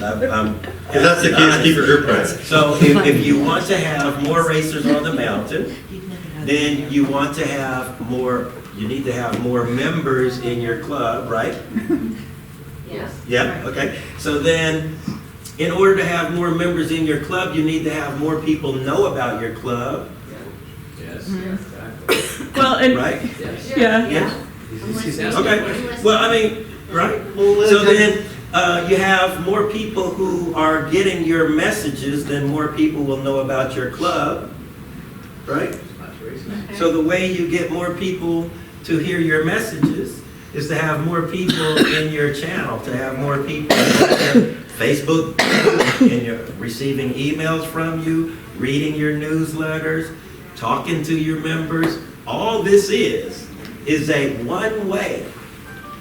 that's the case, keep your group private. So if you want to have more racers on the mountain, then you want to have more. You need to have more members in your club, right? Yes. Yeah, okay. So then, in order to have more members in your club, you need to have more people know about your club, Yes. Well, and, right? Yes. yeah. Yeah. He's asking Okay. questions. Well, I mean, right? So then, you have more people who are getting your messages, then more people will know about your club, right? So the way you get more people to hear your messages is to have more people in your channel, to have more people in your Facebook, and you're receiving emails from you, reading your newsletters, talking to your members. All this is a one way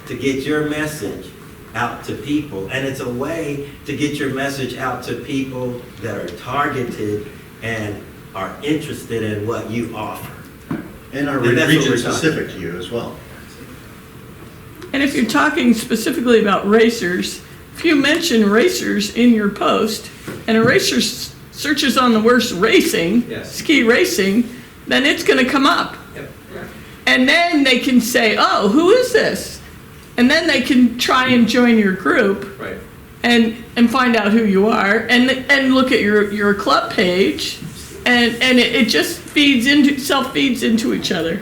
to get your message out to people. And it's a way to get your message out to people that are targeted and are interested in what you offer. And are And that's what region we're talking specific to you as well. And if you're talking specifically about racers, if you mention racers in your post, and a racer searches on the word racing, Yes. ski racing, then it's gonna come up. Yep. And then they can say, oh, who is this? And then they can try and join your group Right. and find out who you are, and look at your club page, and it just self-feeds into each other.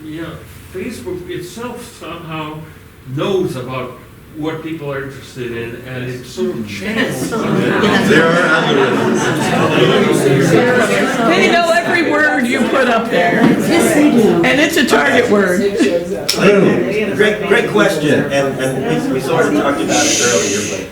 Yeah, Facebook itself somehow knows about what people are interested in, and it sort of channels. There are algorithms. They know every word you put up there, and it's a target word. Great question, and we sort of talked about it earlier,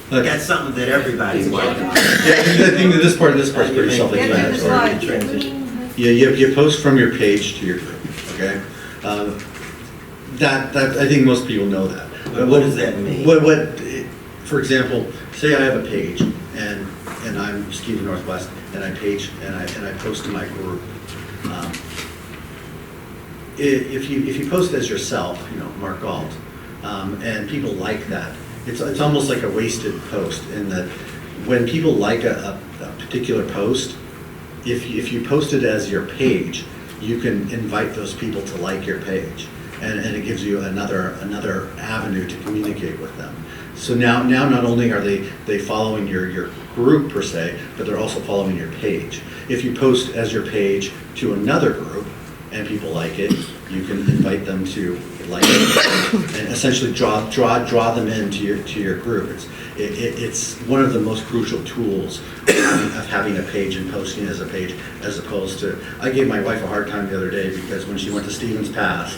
but that's something that everybody wants. Yeah, I think that this part's pretty self-explanatory. Yeah, you post from your page to your group, okay? That I think most people know that. But what does that mean? For example, say I have a page and I'm Ski the Northwest and I post to my group. If you post as yourself, Mark Galt, and people like that, it's almost like a wasted post in that when people like a particular post, if you post it as your page, you can invite those people to like your page, and it gives you another avenue to communicate with them. So now not only are they following your group per se, but they're also following your page. If you post as your page to another group, and people like it, you can invite them to like it, and essentially draw them into your group. It's one of the most crucial tools of having a page and posting as a page, as opposed to, I gave my wife a hard time the other day because when she went to Stevens Pass,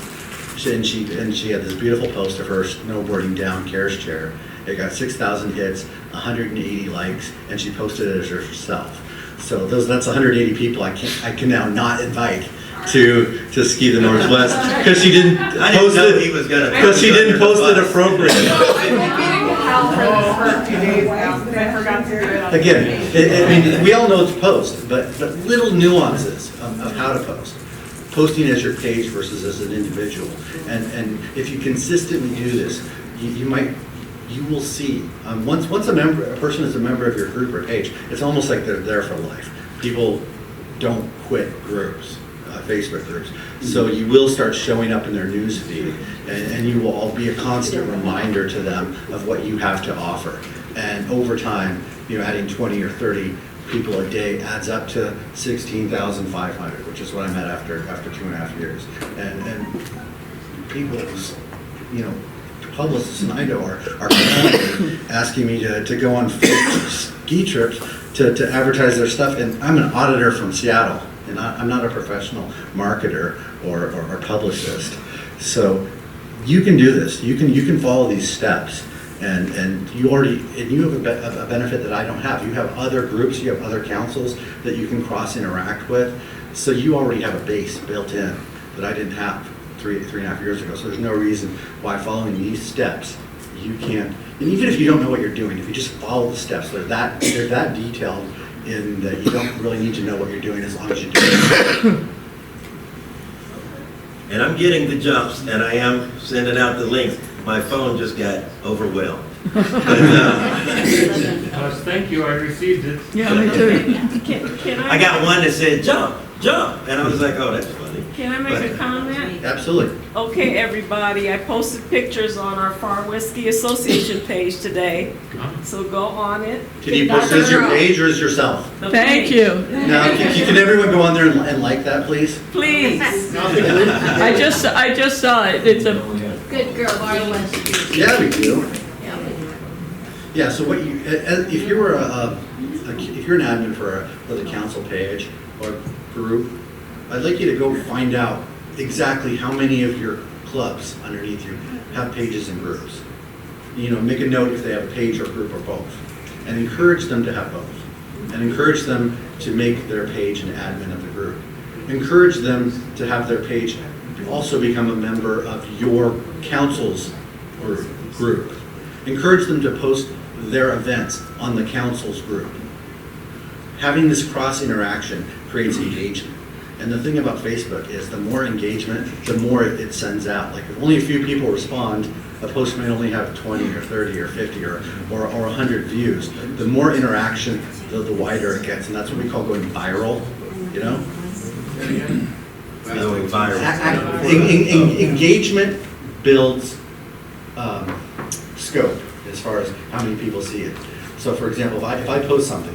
she had this beautiful post of her snowboarding down Care's chair. It got 6,000 hits, 180 likes, and she posted it as herself. So that's 180 people I can now not invite to Ski the Northwest because she didn't post it. He was gonna. Because she didn't post it appropriately. Again, I mean, we all know it's post, but little nuances of how to post. Posting as your page versus as an individual. And if you consistently do this, you will see. Once a person is a member of your group or page, it's almost like they're there for life. People don't quit groups. Facebook groups. So you will start showing up in their news feed, and you will all be a constant reminder to them of what you have to offer. And over time, adding 20 or 30 people a day adds up to 16,500, which is what I'm at after 2.5 years. And people, publicists and I know are calling, asking me to go on ski trips to advertise their stuff. And I'm an auditor from Seattle. And I'm not a professional marketer or publicist. So you can do this. You can follow these steps, and you have a benefit that I don't have. You have other groups, you have other councils that you can cross interact with. So you already have a base built in that I didn't have 3.5 years ago. So there's no reason why following these steps you can't. And even if you don't know what you're doing, if you just follow the steps, they're that detailed. In that you don't really need to know what you're doing as long as you do it. And I'm getting the jumps, and I am sending out the links. My phone just got overwhelmed. But, thank you, I received it. Yeah, me too. Can I got one that said jump, and I was like, oh, that's funny. Can I make a comment? Absolutely. Okay, everybody, I posted pictures on our Far West Ski Association page today, so go on it. Can you post it as your page or as yourself? Thank you. Now, can everyone go on there and like that, please? Please. I just saw it. It's a Good girl, Marla. Yeah, we do. Yeah. So what if you were if you're an admin for the council page or group, I'd like you to go find out exactly how many of your clubs underneath you have pages and groups. Make a note if they have a page or group or both, and encourage them to have both, and encourage them to make their page an admin of the group. Encourage them to have their page also become a member of your council's or group. Encourage them to post their events on the council's group. Having this cross interaction creates engagement. And the thing about Facebook is the more engagement, the more it sends out. Like if only a few people respond, a post may only have 20 or 30 or 50 or 100 views. The more interaction, the wider it gets. And that's what we call going viral, Going viral. Engagement builds scope as far as how many people see it. So for example, if I post something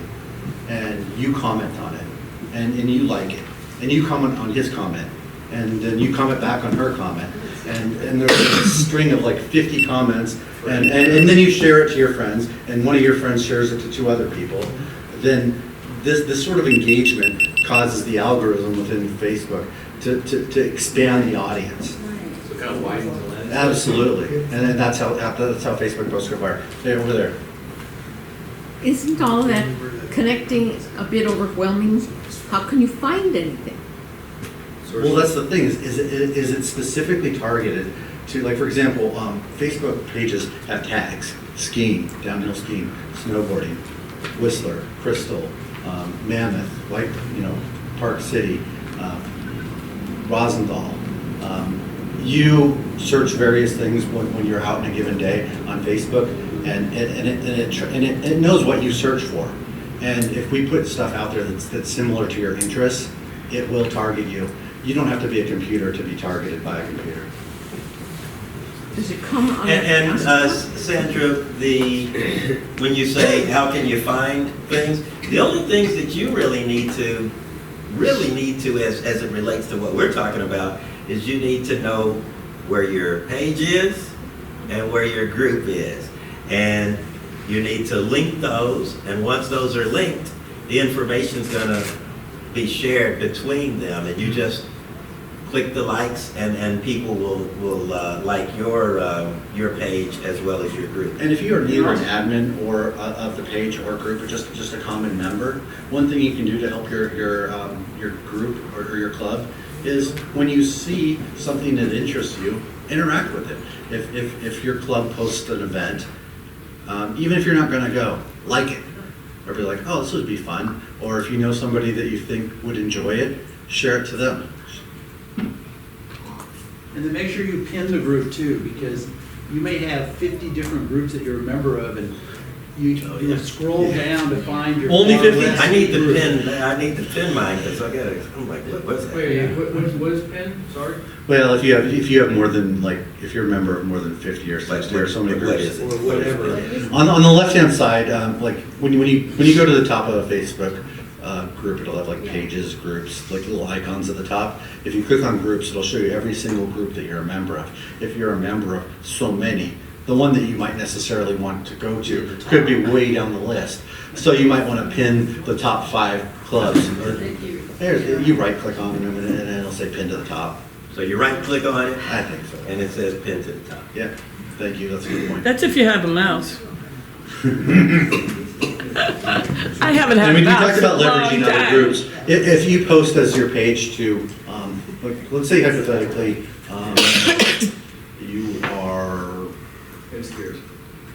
and you comment on it and you like it, and you comment on his comment, and then you comment back on her comment, and there's a string of like 50 comments, and then you share it to your friends, and one of your friends shares it to 2 other people, then this sort of engagement causes the algorithm within Facebook to expand the audience. So kind of widens the lens. Absolutely, and that's how Facebook posts go viral. They're over there. Isn't all that connecting a bit overwhelming? How can you find anything? Well, that's the thing. Is it specifically targeted to, like, for example, Facebook pages have tags: skiing, downhill skiing, snowboarding, Whistler, Crystal, Mammoth, White, Park City, Rosenthal. You search various things when you're out in a given day on Facebook, and it knows what you search for. And if we put stuff out there that's similar to your interests, it will target you. You don't have to be a computer to be targeted by a computer. Does it come on? And Sandra, when you say how can you find things, the only things that you really need to really need to, as it relates to what we're talking about, is you need to know where your page is and where your group is. And you need to link those, and once those are linked, the information's gonna be shared between them, and you just click the likes, and people will like your page as well as your group. And if you are neither an admin or of the page or group, or just a common member, one thing you can do to help your group or your club is when you see something that interests you, interact with it. If your club posts an event, even if you're not gonna go, like it, or be like, oh, this would be fun. Or if you know somebody that you think would enjoy it, share it to them. And then make sure you pin the group too, because you may have 50 different groups that you're a member of, and you scroll down to find your. Only 50? list I need to group. pin mine, because I'm like, what's that? Wait, what is PIN? Sorry? Well, if you have more than, like, if you're a member of more than 50 or 60 or so many What groups. is it? Or whatever. On the left-hand side, like, when you go to the top of a Facebook group, it'll have like pages, groups, like little icons at the top. If you click on groups, it'll show you every single group that you're a member of. If you're a member of so many, the one that you might necessarily want to go to could be way down the list. So you might want to pin the top 5 clubs. There, you right-click on them and it'll say pin to the top. So you right-click on it, I think so. and it says pin to the top. Yeah, thank you, that's a good point. That's if you have a mouse. I haven't had I mean, a you mouse talked about in a long leveraging other time. groups. If you post as your page to, let's say hypothetically, you are, And skiers.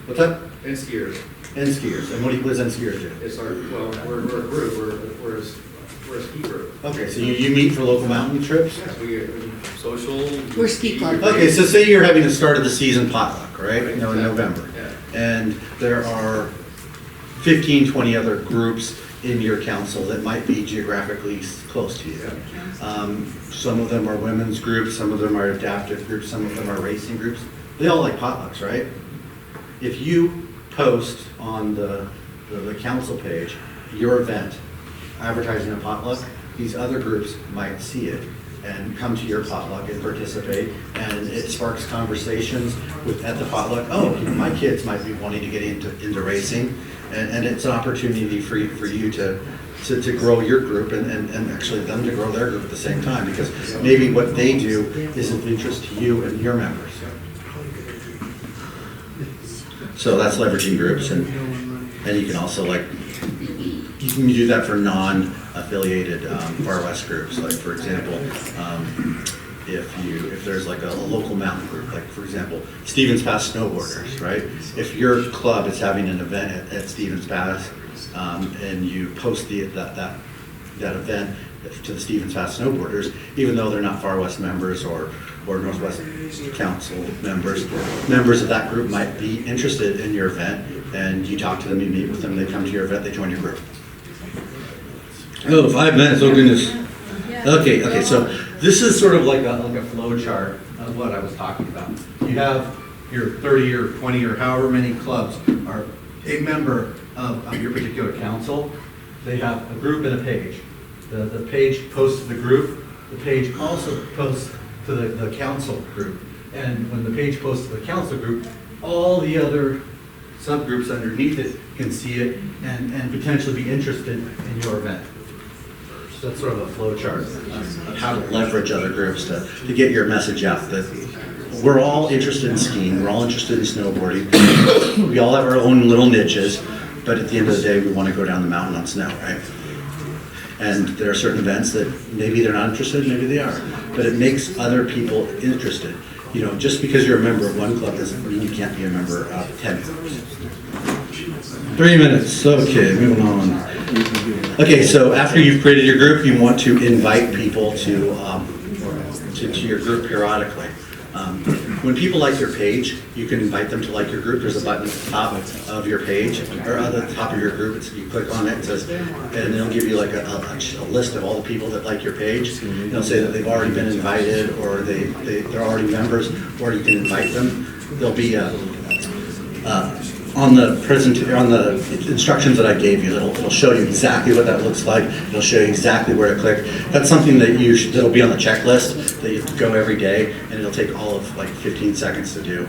what's that? And skiers. N skiers. And what does N skiers do? It's our, well, we're a group, we're a ski group. Okay, so you meet for local mountain trips? Yes, we social. We're ski club. Okay, so say you're having a start of the season potluck, right? Right. No, in November. Yeah. And there are 15, 20 other groups in your council that might be geographically close to you. Some of them are women's groups, some of them are adaptive groups, some of them are racing groups. They all like potlucks, right? If you post on the council page your event, advertising a potluck, these other groups might see it and come to your potluck and participate, and it sparks conversations at the potluck. Oh, my kids might be wanting to get into racing, and it's an opportunity for you to grow your group and actually them to grow their group at the same time, because maybe what they do is of interest to you and your members. So that's leveraging groups, and you can also, like, you can do that for non-affiliated Far West groups. Like, for example, if there's like a local mountain group, like for example, Stevens Pass Snowboarders, right? If your club is having an event at Stevens Pass, and you post that event to the Stevens Pass Snowboarders, even though they're not Far West members or Northwest Council members of that group might be interested in your event, and you talk to them, you meet with them, they come to your event, they join your group. Oh, 5 minutes, oh goodness. Okay, so this is sort of like a flow chart of what I was talking about. You have your 30 or 20 or however many clubs are a member of your particular council. They have a group and a page. The page posts to the group. The page also posts to the council group. And when the page posts to the council group, all the other subgroups underneath it can see it and potentially be interested in your event. So that's sort of a flow chart of how to leverage other groups to get your message out that we're all interested in skiing, we're all interested in snowboarding, we all have our own little niches, but at the end of the day, we want to go down the mountain on snow, right? And there are certain events that maybe they're not interested, maybe they are, but it makes other people interested. You know, just because you're a member of one club doesn't mean you can't be a member of 10 clubs. 3 minutes, okay, moving on. Okay, so after you've created your group, you want to invite people to your group periodically. When people like your page, you can invite them to like your group. There's a button at the top of your page, or at the top of your group. You click on it, it says, and it'll give you like a list of all the people that like your page. It'll say that they've already been invited, or they're already members, or you can invite them. There'll be on the instructions that I gave you, it'll show you exactly what that looks like. It'll show you exactly where to click. That's something that that'll be on the checklist that you have to go every day, and it'll take all of like 15 seconds to do.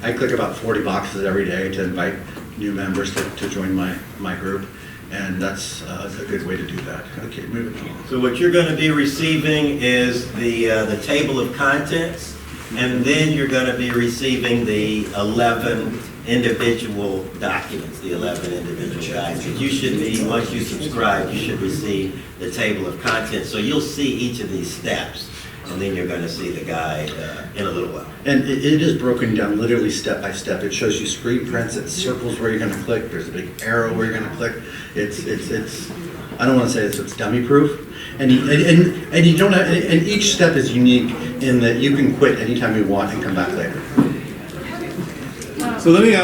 I click about 40 boxes every day to invite new members to join my group, and that's a good way to do that. Okay, moving on. So what you're going to be receiving is the table of contents, and then you're going to be receiving the 11 individual documents, the 11 individual guides. But you should be, once you subscribe, you should receive the table of contents. So you'll see each of these steps, and then you're going to see the guide in a little while. And it is broken down literally step by step. It shows you screen prints, it circles where you're going to click. There's a big arrow where you're going to click. It's I don't want to say it's dummy proof. And you don't have, and each step is unique in that you can quit anytime you want and come back later. So let me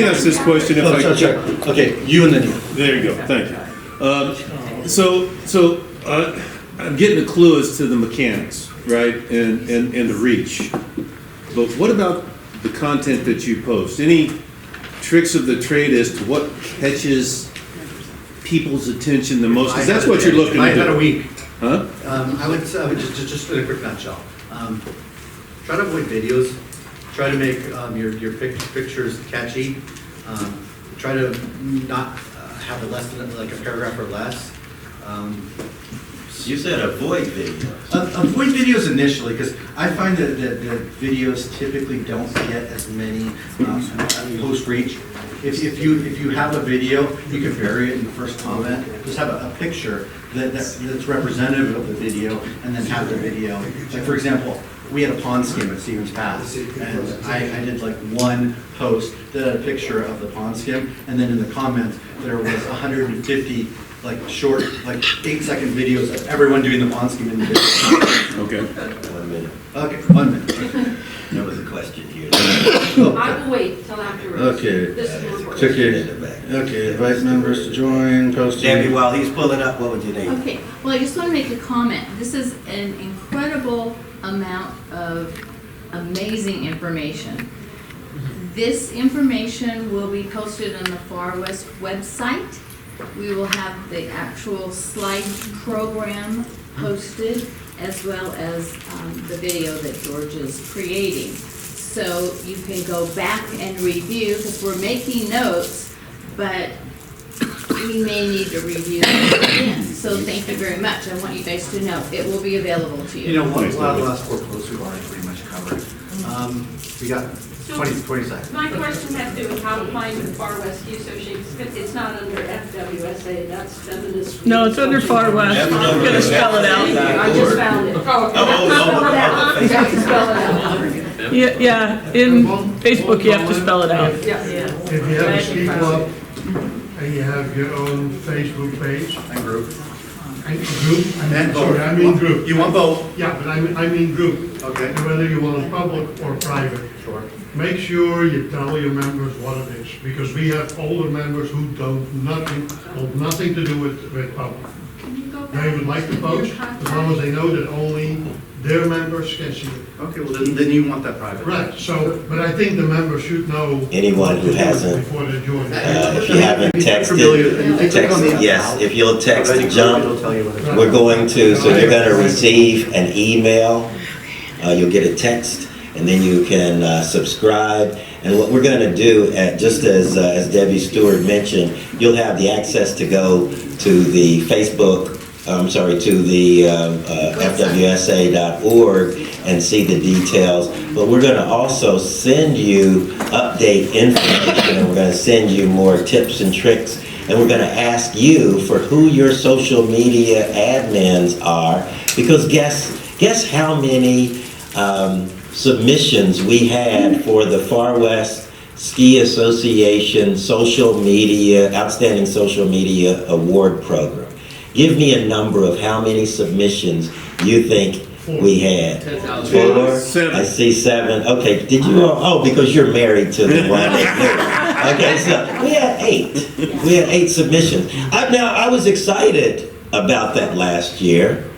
ask this question if I could. Okay, you and then you. There you go, thank you. So I'm getting a clue as to the mechanics, right, and the reach. But what about the content that you post? Any tricks of the trade as to what catches people's attention the most? Because that's what you're looking to do. I had a week. Huh? I would just in a quick nutshell. Try to avoid videos. Try to make your pictures catchy. Try to not have it less than like a paragraph or less. You said avoid videos. Avoid videos initially, because I find that videos typically don't get as many post reach. If you have a video, you can bury it in the first comment. Just have a picture that's representative of the video, and then have the video. Like for example, we had a pond skim at Stevens Pass, and I did like one post that had a picture of the pond skim, and then in the comments there was 150 like short, like 8-second videos of everyone doing the pond skim individually. Okay. 1 minute. Okay, 1 minute. There was a question here. I will wait till afterwards. Okay. This is the report. Okay, invite members to join, post. Debbie, while he's pulling up, what would you need? Okay, well, I just want to make a comment. This is an incredible amount of amazing information. This information will be posted on the Far West website. We will have the actual slide program posted, as well as the video that George is creating. So you can go back and review, because we're making notes, but we may need to review them again. So thank you very much. I want you guys to know it will be available to you. You know, one of the last 4 posts we've already pretty much covered. We got 20 seconds. My question has to do with how to find the Far West Ski Association. It's not under FWSA, that's feminist. No, it's under Far West. I'm gonna spell it out. I just found it. Oh, okay. You have to spell it out. Yeah, in Facebook you have to spell it out. Yeah. If you have a ski club and you have your own Facebook page. And group. I mean group. You want both? Yeah, but I mean group. Okay. And whether you want it public or private. Sure. Make sure you tell your members what it is, because we have older members who want nothing to do with public. Can you go back? They would like to post, as long as they know that only their members can see it. Okay, well then you want that private. Right, so, but I think the members should know. Anyone who hasn't, Before they join. if you haven't texted, yes, if you'll text Jump, we're going to, so you're going to receive an email, you'll get a text, and then you can subscribe. And what we're going to do, just as Debbie Stewart mentioned, you'll have the access to go to the Facebook, to the FWSA.org and see the details. But we're going to also send you update information, and we're going to send you more tips and tricks. And we're going to ask you for who your social media admins are, because guess how many submissions we had for the Far West Ski Association Outstanding Social Media Award Program. Give me a number of how many submissions you think we had. 4? 7. I see 7. Okay, did you all? Oh, because you're married to the one that's new. Okay, so we had 8. We had 8 submissions. I was excited about that last year,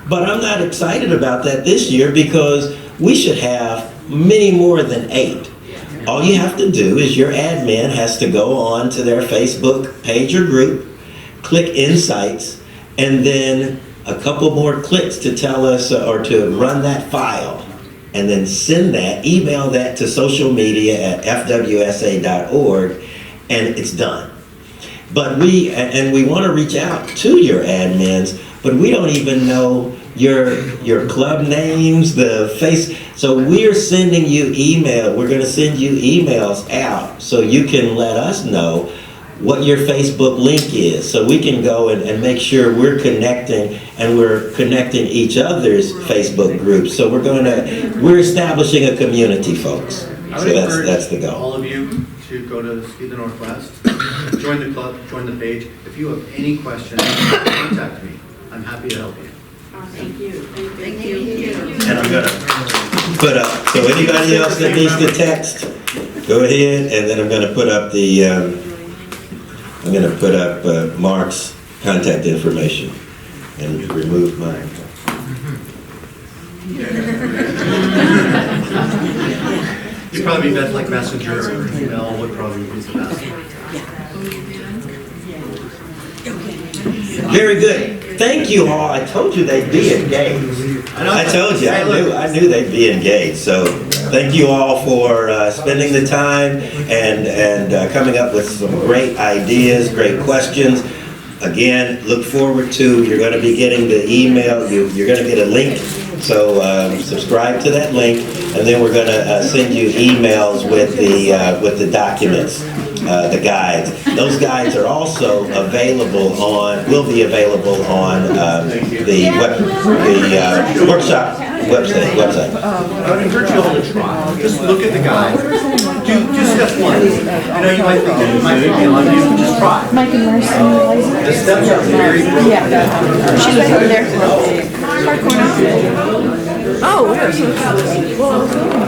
but I'm not excited about that this year, because we should have many more than 8. All you have to do is your admin has to go on to their Facebook page or group, click Insights, and then a couple more clicks to tell us or to run that file. And then send that, email that to social media at fwsa.org, and it's done. But we want to reach out to your admins, but we don't even know your club names, so we're sending you email. We're going to send you emails out so you can let us know what your Facebook link is, so we can go and make sure we're connecting and we're connecting each other's Facebook groups. So we're establishing a community, folks. I So would that's the encourage goal. all of you to go to Ski the Northwest, join the club, join the page. If you have any questions, contact me. I'm happy to help you. Thank you. Thank you. And I'm gonna put up, so anybody else that needs to text, go ahead, and then I'm gonna put up Mark's contact information and remove mine. You'd probably be best like Messenger or email would probably be the best. Very good. Thank you all. I told you they'd be engaged. I told you, I knew they'd be engaged. So thank you all for spending the time and coming up with some great ideas, great questions. Again, look forward to, you're going to be getting the email, you're going to get a link. So subscribe to that link, and then we're going to send you emails with the documents, the guides. Those guides are also will be available on the workshop website. I would encourage you all to try. Just look at the guide. Do step one. I know you might think that it might be beyond you, but just try. Mike and Marcy. The steps are very broken. Yeah. She's right over there. Hard corner. Oh, where?